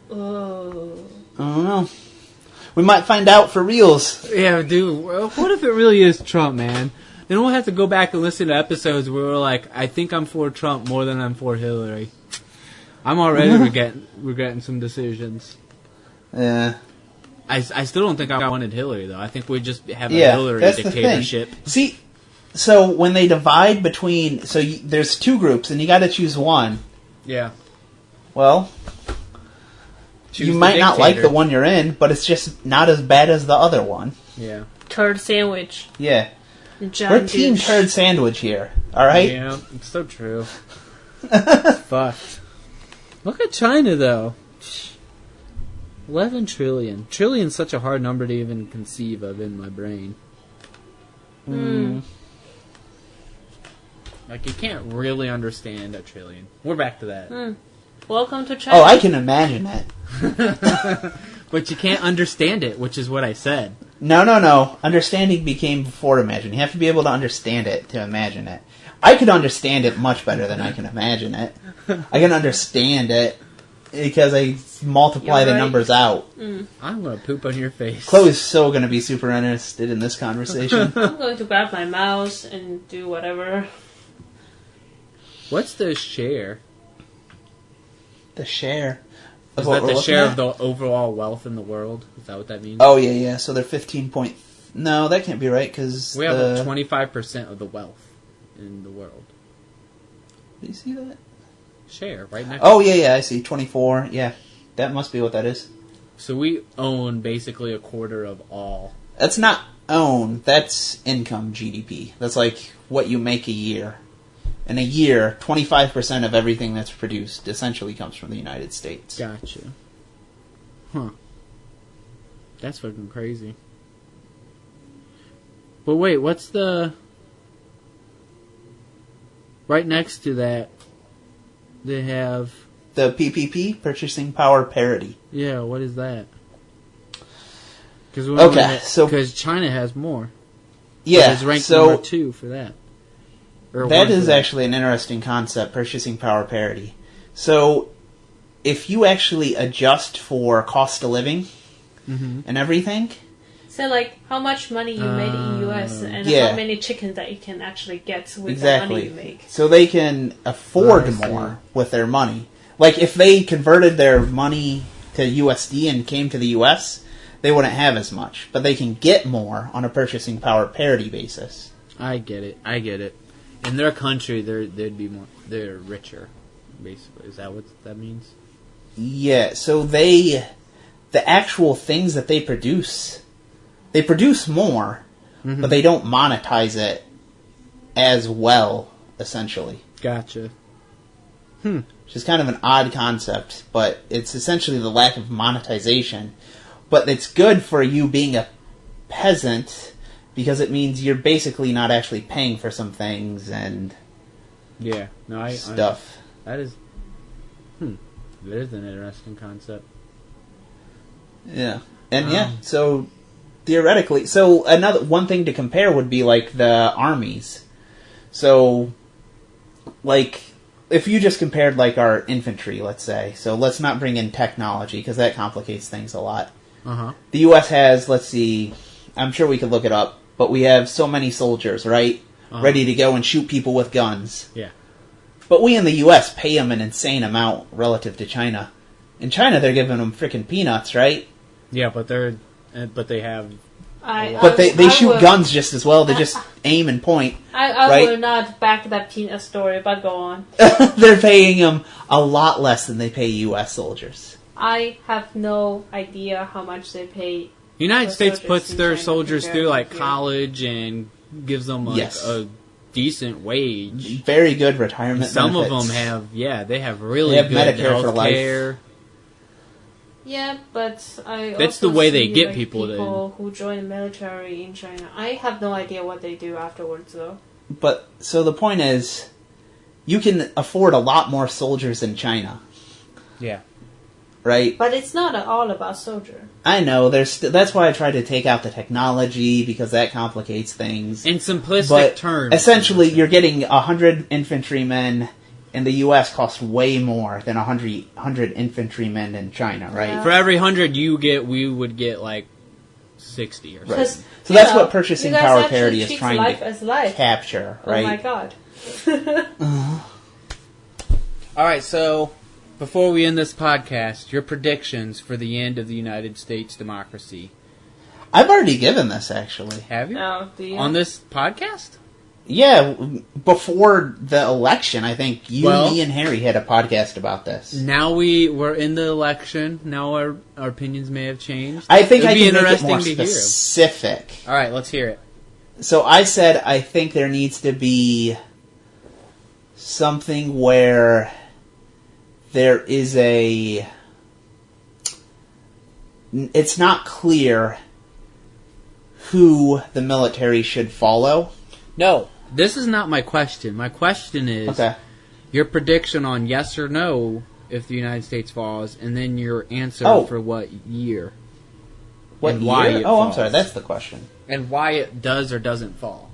Oh. I don't know. We might find out for reals. Yeah, dude. Well, what if it really is Trump, man? Then we'll have to go back and listen to episodes where we're like, I think I'm for Trump more than I'm for Hillary. I'm already regretting some decisions. Yeah. I still don't think I wanted Hillary, though. I think we just have a Hillary that's dictatorship. The thing. See, so when they divide between... So there's 2 groups, and you got to choose one. Yeah. Well, Choose you the might not like dictator. the one you're in, but it's just not as bad as the other one. Yeah. Turd sandwich. Yeah. John We're Team Douche. Turd Sandwich here, alright? Yeah, it's so true. Fucked. Look at China, though. 11 trillion. Trillion's such a hard number to even conceive of in my brain. Like, you can't really understand a trillion. We're back to that. Welcome to China. Oh, I can imagine it. But you can't understand it, which is what I said. No. Understanding became before imagine. You have to be able to understand it to imagine it. I can understand it much better than I can imagine it. I can understand it because I multiply the numbers out. I'm going to poop on your face. Chloe's so going to be super interested in this conversation. I'm going to grab my mouse and do whatever. What's the share? The share. Is that the share of the overall wealth in the world? Is that what that means? Oh, yeah. So they're 15 point... No, that can't be right, because... We have 25% of the wealth in the world. Do you see that? Share, right next Oh, yeah, I see. 24. Yeah, that must be what that is. So we own basically a quarter of all. That's not own. That's income, GDP. That's like what you make a year. In a year, 25% of everything that's produced essentially comes from the United States. Gotcha. Huh. That's fucking crazy. But wait, what's the... Right next to that, they have... The PPP, Purchasing Power Parity. Yeah, what is that? Because China has more. Yeah, it's ranked number 2 for that. That is actually an interesting concept, purchasing power parity. So, if you actually adjust for cost of living and everything... So, like, how much money you made in the U.S. and how many chickens that you can actually get with the money you make. So they can afford more with their money. Like, if they converted their money to USD and came to the U.S., they wouldn't have as much. But they can get more on a purchasing power parity basis. I get it. In their country, they'd be more. They're richer, basically. Is that what that means? Yeah. So the actual things that they produce more, but they don't monetize it as well. Essentially. Gotcha. Which is kind of an odd concept, but it's essentially the lack of monetization. But it's good for you being a peasant. Because it means you're basically not actually paying for some things and stuff. That is an interesting concept. Yeah. And so theoretically, one thing to compare would be like the armies. So, like, if you just compared like our infantry, let's say, so let's not bring in technology because that complicates things a lot. The U.S. has, let's see, I'm sure we could look it up. But we have so many soldiers, right? Ready to go and shoot people with guns. Yeah. But we in the U.S. pay them an insane amount relative to China. In China, they're giving them freaking peanuts, right? Yeah, but they have... They shoot guns just as well. They just aim and point. I will not back that peanut story, but go on. They're paying them a lot less than they pay U.S. soldiers. I have no idea how much they pay. The United States puts their soldiers through like college and gives them like a decent wage. Very good retirement Some benefits. of them have, they have really good Medicare for healthcare. life. Yeah, but I That's also the way they see, get like, people who join the military in China. I have no idea what they do afterwards, though. But, so the point is, you can afford a lot more soldiers in China. Yeah. Right? But it's not all about soldier. I know. That's why I try to take out the technology, because that complicates things. In simplistic terms. Essentially, you're getting 100 infantrymen in the U.S. cost way more than 100 infantrymen in China, right? Yeah. For every 100 we would get like 60 or something. Right. So that's what purchasing power parity is trying to capture, right? Oh my god. Alright, so before we end this podcast, your predictions for the end of the United States democracy. I've already given this, actually. Have you? No, do you? On this podcast? Yeah, before the election, I think me and Harry had a podcast about this. Now we're in the election. Now our opinions may have changed. I think I can make it more specific. All right, let's hear it. So I said I think there needs to be something where there is it's not clear who the military should follow. No, this is not my question. My question is your prediction on yes or no if the United States falls, and then your answer for what year. What and why year? it Oh, I'm falls. sorry. That's the question. And why it does or doesn't fall.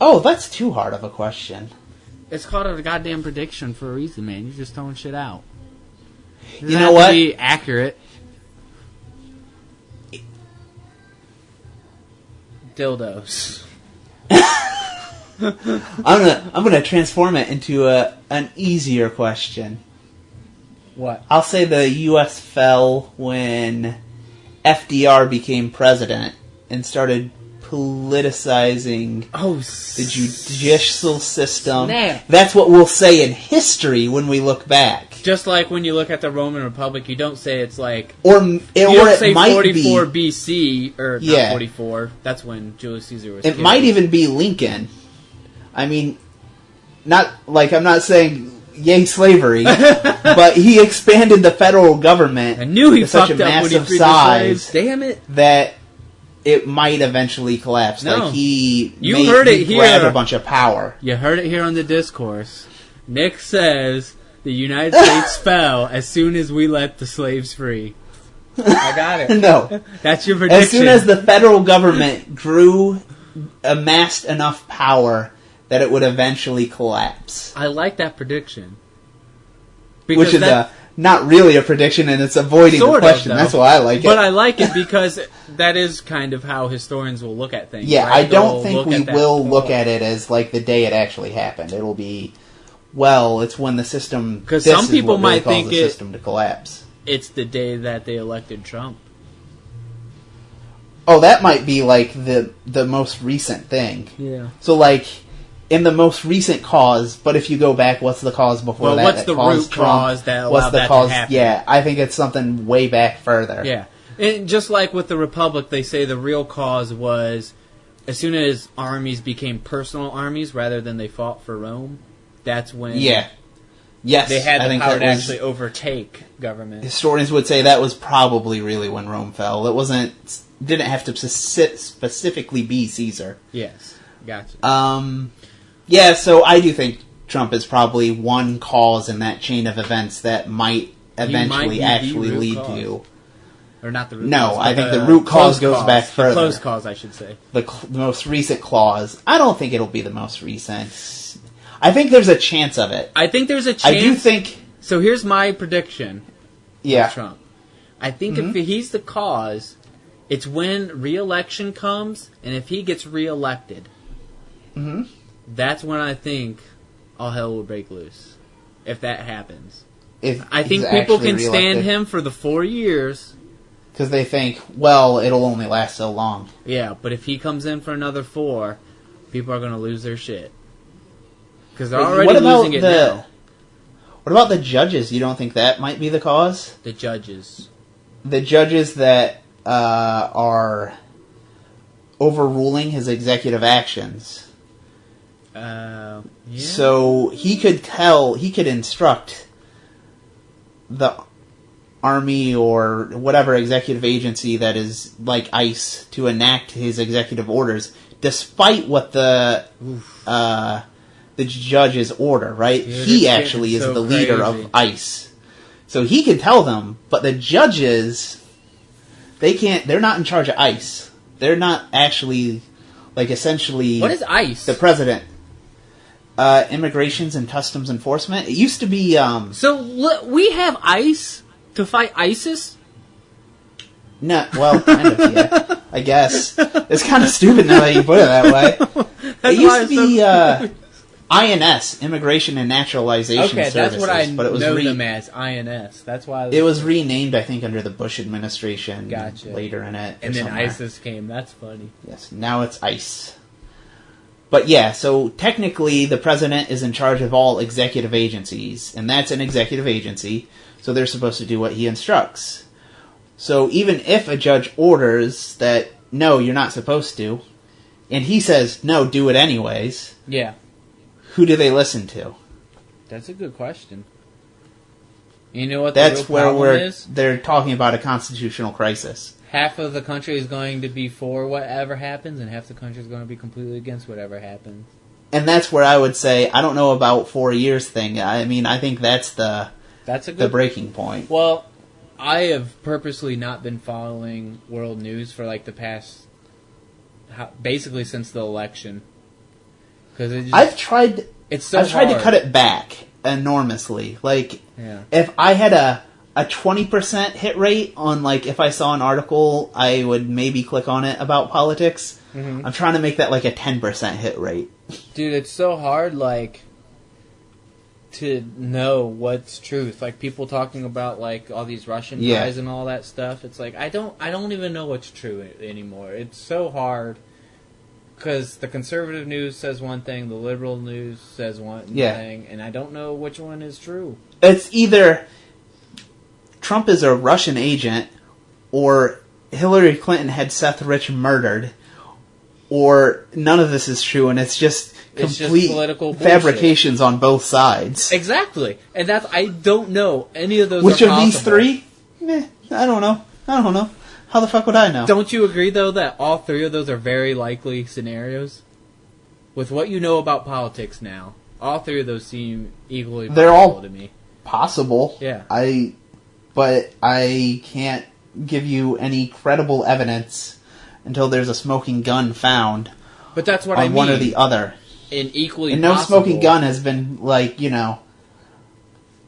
Oh, that's too hard of a question. It's called a goddamn prediction for a reason, man. You're just throwing shit out. It You know doesn't have what? to be accurate. Dildos. I'm gonna transform it into an easier question. What? I'll say the U.S. fell when FDR became president and started politicizing the judicial system. Snap. That's what we'll say in history when we look back. Just like when you look at the Roman Republic, you don't say it's like... Or You it don't say might 44 be... BC, or Yeah. not 44. That's when Julius Caesar was It killed. might even be Lincoln. I mean, not like I'm not saying yay slavery, but he expanded the federal government I knew he to such fucked a up when he massive freed the slaves. size Damn it. that it might eventually collapse. No. Like he heard it he grabbed here. a bunch of power. You heard it here on the Discourse. Nick says the United States fell as soon as we let the slaves free. I got it. No. That's your prediction. As soon as the federal government amassed enough power that it would eventually collapse. I like that prediction. Which is not really a prediction, and it's avoiding the question. Though. That's why I like it. But I like it because that is kind of how historians will look at things. Yeah, right? I don't They'll think look we at that will look point. at it as like the day it actually happened. It'll be, well, it's when the system... Because this some is people what really might caused think the system to collapse. It's the day that they elected Trump. Oh, that might be like the most recent thing. Yeah. So like, in the most recent cause, but if you go back, what's the cause before Well, that? what's that the caused root Trump? cause that What's allowed the that cause? to happen? Yeah, I think it's something way back further. Yeah. And just like with the Republic, they say the real cause was as soon as armies became personal armies rather than they fought for Rome, that's when Yeah. Yes. they had I the think power that to was- actually overtake government. Historians would say that was probably really when Rome fell. It didn't have to specifically be Caesar. Yes. Gotcha. Yeah, so I do think Trump is probably one cause in that chain of events that might eventually be the actually root lead cause. to... Or not the root No, cause. I but think the root cause close goes back further. The close cause, I should say. The most recent clause. I don't think it'll be the most recent. I think there's a chance of it. I think there's a chance. I do think... So here's my prediction. Yeah. Of Trump. I think if he's the cause, it's when re-election comes, and if he gets re-elected, that's when I think all hell will break loose. If that happens. If I think he's people actually can stand reelected. him for the 4 years. Because they think, well, it'll only last so long. Yeah, but if he comes in for another 4, people are going to lose their shit. Because they're already What about losing it now. What about the judges? You don't think that might be the cause? The judges. The judges that are overruling his executive actions. Yeah. So he could instruct the army or whatever executive agency that is like ICE to enact his executive orders, despite what the judge's order, right? Dude, He it's actually getting is so the leader crazy. of ICE. So he can tell them, but the judges, they can't, they're not in charge of ICE. They're not actually, like, essentially... What is ICE? The president. Immigrations and Customs Enforcement. It used to be, So we have ICE to fight ISIS? No, well, kind of, yeah. I guess. It's kind of stupid now that you put it that way. It used to be INS, Immigration and Naturalization Okay, Services. that's what I but it was know them as, INS. That's why It was renamed, I think, under the Bush administration Gotcha. later in it. And or then somewhere. ISIS came. That's funny. Yes, now it's ICE. But yeah, so technically the president is in charge of all executive agencies, and that's an executive agency, so they're supposed to do what he instructs. So even if a judge orders that, no, you're not supposed to, and he says, no, do it anyways, Yeah. who do they listen to? That's a good question. You know what That's the real where problem is? they're talking about a constitutional crisis. Half of the country is going to be for whatever happens, and half the country is going to be completely against whatever happens. And that's where I would say, I don't know about 4 years thing. I mean, I think that's That's a the good breaking point. Well, I have purposely not been following world news for like the past, basically since the election. Because I've tried. It's so I've tried hard to cut it back enormously. Like, Yeah. if I had a 20% hit rate on, like, if I saw an article, I would maybe click on it about politics. Mhm. I'm trying to make that like a 10% hit rate. Dude, it's so hard, like, to know what's truth. Like, people talking about, like, all these Russian guys and all that stuff. It's like, I don't even know what's true anymore. It's so hard. Because the conservative news says one thing, the liberal news says one thing, and I don't know which one is true. It's either Trump is a Russian agent, or Hillary Clinton had Seth Rich murdered, or none of this is true, and it's just complete political fabrications on both sides. Exactly. And I don't know any of those Which are of possible. these three? I don't know. How the fuck would I know? Don't you agree, though, that all three of those are very likely scenarios? With what you know about politics now, all three of those seem equally They're possible all to me. Possible. Yeah. But I can't give you any credible evidence until there's a smoking gun found. But that's what on I mean. one or the other. And no smoking gun has been, like,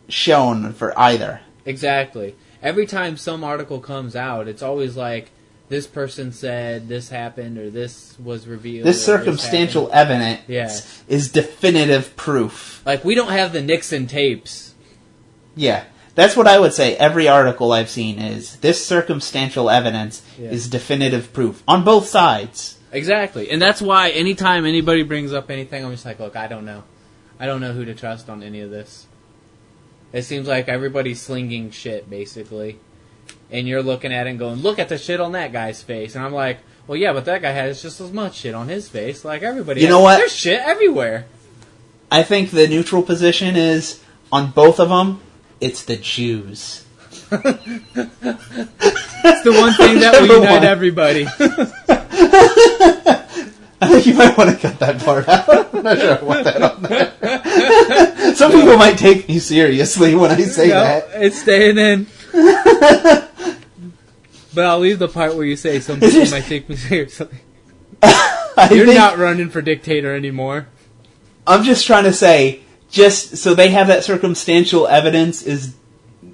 shown for either. Exactly. Every time some article comes out, it's always like, this person said this happened, or this was revealed. This circumstantial evidence is definitive proof. Like, we don't have the Nixon tapes. Yeah. That's what I would say. Every article I've seen is, this circumstantial evidence is definitive proof. On both sides. Exactly. And that's why anytime anybody brings up anything, I'm just like, look, I don't know. I don't know who to trust on any of this. It seems like everybody's slinging shit, basically. And you're looking at it and going, look at the shit on that guy's face. And I'm like, well, yeah, but that guy has just as much shit on his face. Like, everybody You know what? There's shit everywhere. I think the neutral position is, on both of them, it's the Jews. It's the one thing that will unite everybody. I think you might want to cut that part out. I'm not sure I want that on there. Some people might take me seriously when I say that. It's staying in. But I'll leave the part where you say some people might take me seriously. You're not running for dictator anymore. I'm just trying to say, just so they have that circumstantial evidence is,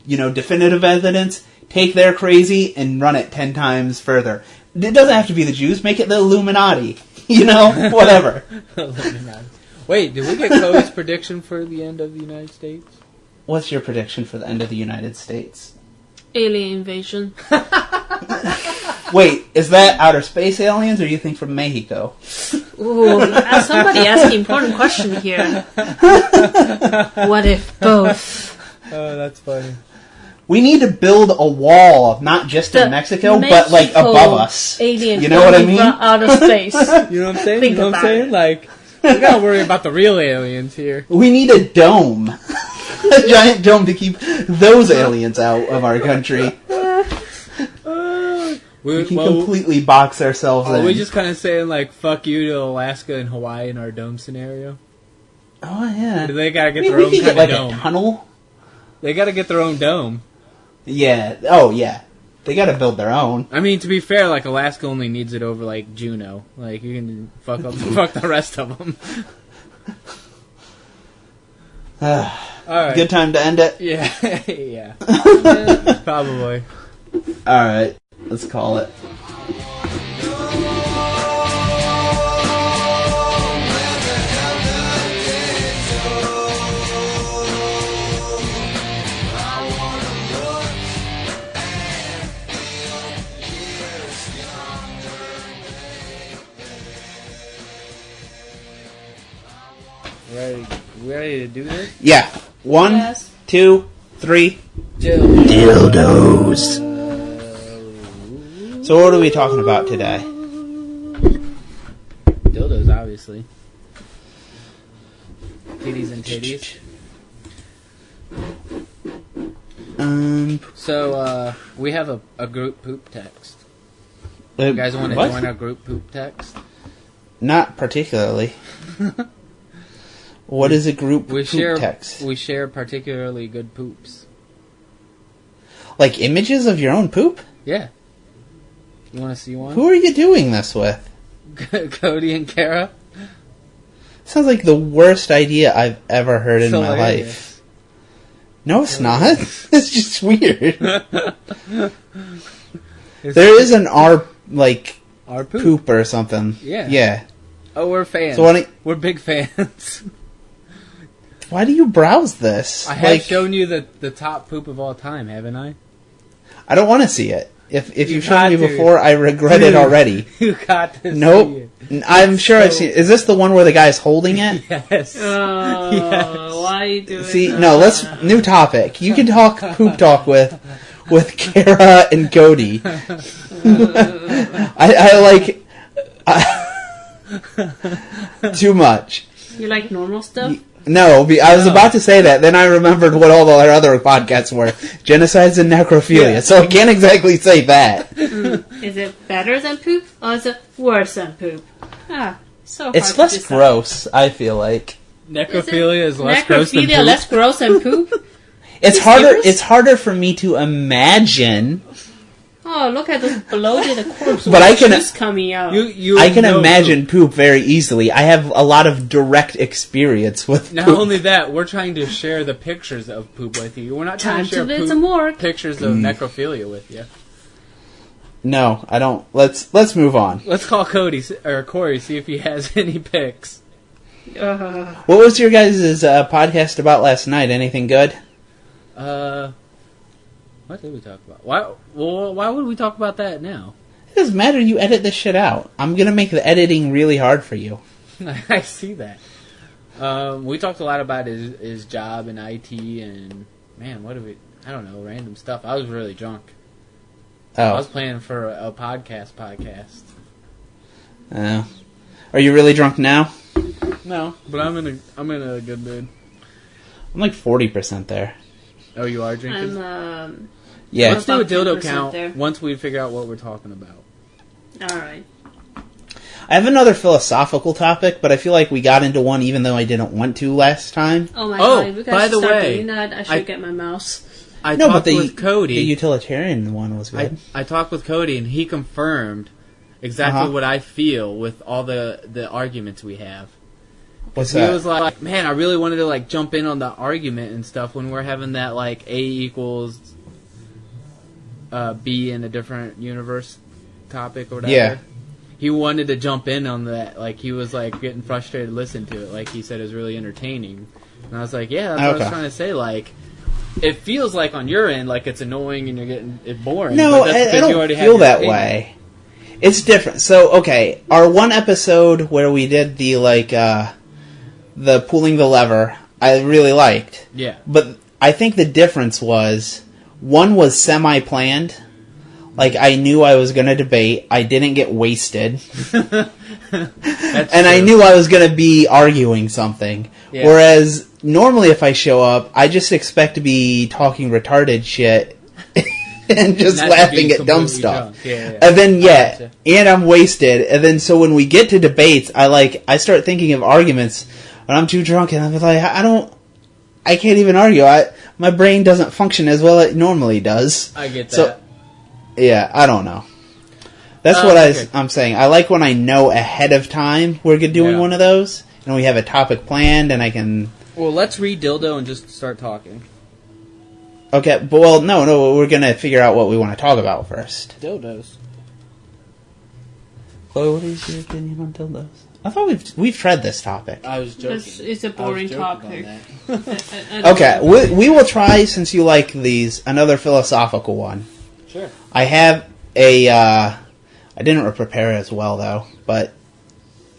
definitive evidence, take their crazy and run it 10 times further. It doesn't have to be the Jews, make it the Illuminati. Whatever. Wait, did we get Chloe's prediction for the end of the United States? What's your prediction for the end of the United States? Alien invasion. Wait, is that outer space aliens, or you think from Mexico? Ooh, somebody asked an important question here. What if both? Oh, that's funny. We need to build a wall, not just in Mexico, but like above us. Alien, you know what I mean? Out of space. You know what I'm saying? Think about it. Like, we gotta worry about the real aliens here. We need a dome. A giant dome to keep those aliens out of our country. We can completely box ourselves in. Are we just kind of saying, like, fuck you to Alaska and Hawaii in our dome scenario? Oh, yeah. Or they gotta get their own kind of dome. A tunnel? They gotta get their own dome. Yeah. Oh, yeah. They gotta build their own. I mean, to be fair, like, Alaska only needs it over, like, Juneau. Like, you can fuck the rest of them. Alright. Good time to end it? Yeah. Yeah. Probably. Alright. Let's call it. Ready to do this? Yeah. 1, 2, 3. Dildos. So what are we talking about today? Dildos, obviously. Titties and titties. So, we have a group poop text. You guys want to join our group poop text? Not particularly. What is a group poop text? We share particularly good poops. Like images of your own poop? Yeah. You want to see one? Who are you doing this with? Cody and Kara. Sounds like the worst idea I've ever heard in my life. No, it's not. It's just weird. There is an our poop or something. Yeah. Yeah. Oh, we're fans. So we're big fans. Why do you browse this? I have shown you the top poop of all time, haven't I? I don't want to see it. If you've shown me before, I regret it already. You got to see it. I'm sure I've seen it. Is this the one where the guy's holding it? Yes. Oh, yes. Why are you doing that? No, new topic. You can talk poop talk with Kara and Cody. Too much. You like normal stuff? No, I was about to say that, then I remembered what all our other podcasts were. Genocides and necrophilia, so I can't exactly say that. Is it better than poop, or is it worse than poop? So hard it's less gross, I feel like. Necrophilia is less gross than poop? Necrophilia less gross than poop? It's harder for me to imagine. Oh, look at this bloated corpse but I can coming out. I can imagine poop very easily. I have a lot of direct experience with poop. Not only that, we're trying to share the pictures of poop with you. We're not trying to share pictures of necrophilia with you. No, I don't. Let's move on. Let's call Corey, see if he has any pics. What was your guys' podcast about last night? Anything good? What did we talk about? Why would we talk about that now? It doesn't matter. You edit this shit out. I'm going to make the editing really hard for you. I see that. We talked a lot about his job in IT and, man, I don't know, random stuff. I was really drunk. Oh. I was planning for a podcast. Are you really drunk now? No, but I'm in a good mood. I'm like 40% there. Oh, you are drinking? Yeah. Let's do a dildo count once we figure out what we're talking about. Alright. I have another philosophical topic, but I feel like we got into one even though I didn't want to last time. Oh my god, we gotta start doing that. I should get my mouse. I talked with Cody. The utilitarian one was good. I talked with Cody and he confirmed exactly what I feel with all the arguments we have. What's that? He was like, man, I really wanted to jump in on the argument and stuff when we're having that A equals B in a different universe topic or whatever. Yeah. He wanted to jump in on that. He was getting frustrated to listen to it. He said it was really entertaining. And I was like, yeah, that's what I was trying to say. It feels like on your end, it's annoying and you're getting it boring. No, but that's I don't you already feel that way. It's different. So, okay, our one episode where we did the pulling the lever, I really liked. Yeah. But I think the difference was, one was semi-planned. I knew I was going to debate. I didn't get wasted. I knew I was going to be arguing something. Yeah. Whereas, normally if I show up, I just expect to be talking retarded shit and just laughing at dumb stuff. Yeah. And then, and I'm wasted. And then, so when we get to debates, I start thinking of arguments, and I'm too drunk, and I'm like, I can't even argue. My brain doesn't function as well as it normally does. I get that. So, yeah, I don't know. That's what I'm saying. I like when I know ahead of time we're doing one of those, and we have a topic planned, and I can... Well, let's read dildo and just start talking. Okay, but no, we're going to figure out what we want to talk about first. Dildos. Chloe, what is your opinion on dildos? I thought we've tried this topic. I was joking. It's a boring topic. Okay, we will try, since you like these, another philosophical one. Sure. I have I didn't prepare as well, though, but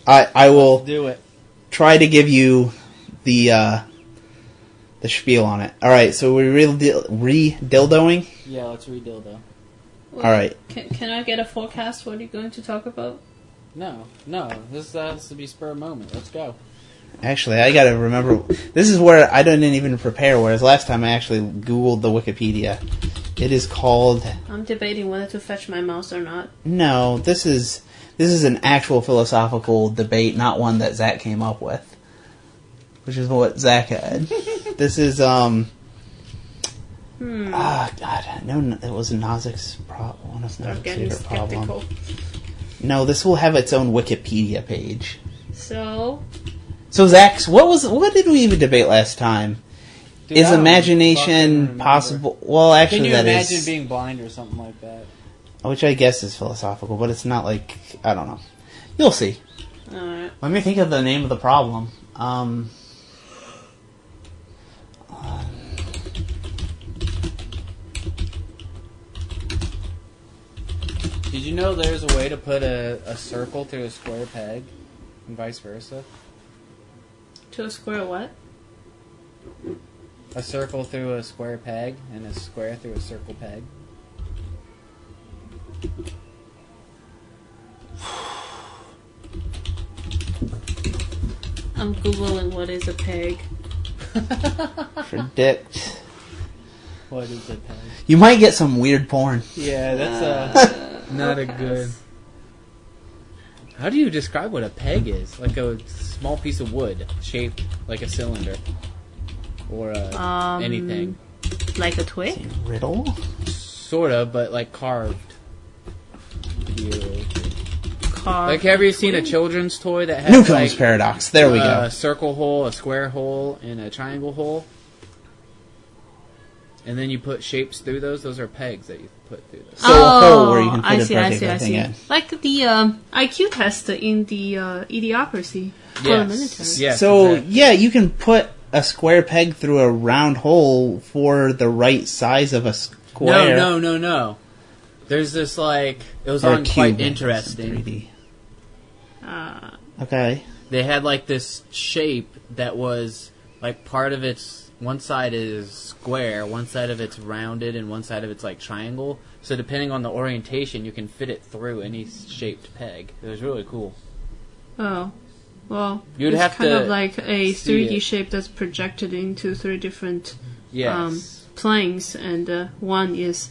I will do it. Try to give you the spiel on it. All right, so we're re-dildoing? Yeah, let's re-dildo. Well, all right. Can I get a forecast? What are you going to talk about? No. This has to be spur moment. Let's go. Actually, I gotta remember. This is where I didn't even prepare, whereas last time I actually Googled the Wikipedia. It is called... I'm debating whether to fetch my mouse or not. No, this is an actual philosophical debate, not one that Zach came up with. Which is what Zach had. This is, God, no, it was Nozick's problem. One of Nozick's Getting favorite problem. skeptical. No, this will have its own Wikipedia page. So Zach, what did we even debate last time? Dude, Is I don't imagination fucking possible? Well, actually, Can you that imagine is, being blind or something like that? which I guess is philosophical, but it's not like, I don't know. You'll see. alright. Let me think of the name of the problem. Did you know there's a way to put a circle through a square peg, and vice versa? To a square what? A circle through a square peg, and a square through a circle peg. I'm googling what is a peg. Predict. What is a peg? You might get some weird porn. Yeah, that's not a good... How do you describe what a peg is? Like a small piece of wood shaped like a cylinder. Or anything. Like a twig? Riddle? Sort of, but like carved. Carved Like, have you seen a children's toy that has Newcomb's like paradox. There we go. a circle hole, a square hole, and a triangle hole? And then you put shapes through those. Those are pegs that you put through those. So a hole where you can put I a see. particular thing in. Like the IQ test in the Idiocracy for the military. Yes, So, exactly. yeah, you can put a square peg through a round hole for the right size of a square. No. There's this, like... It was Or a on quite cube in interesting. 3D. Okay. They had, like, this shape that was, like, part of its... One side is square, one side of it's rounded, and one side of it's, like, triangle. So depending on the orientation, you can fit it through any shaped peg. It was really cool. Oh. Well, You'd it's have kind to of like a see 3D it. shape that's projected into three different Yes. planes, and one is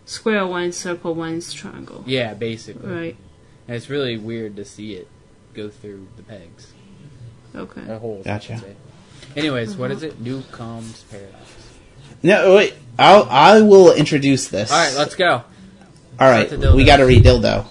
square, one is circle, one is triangle. Yeah, basically. Right. And it's really weird to see it go through the pegs. Okay. Or holes, Gotcha. I should say. Anyways, what is it? Newcomb's paradox. No, wait. I will introduce this. Alright, let's go. All right, Start the dildo. we got to read dildo.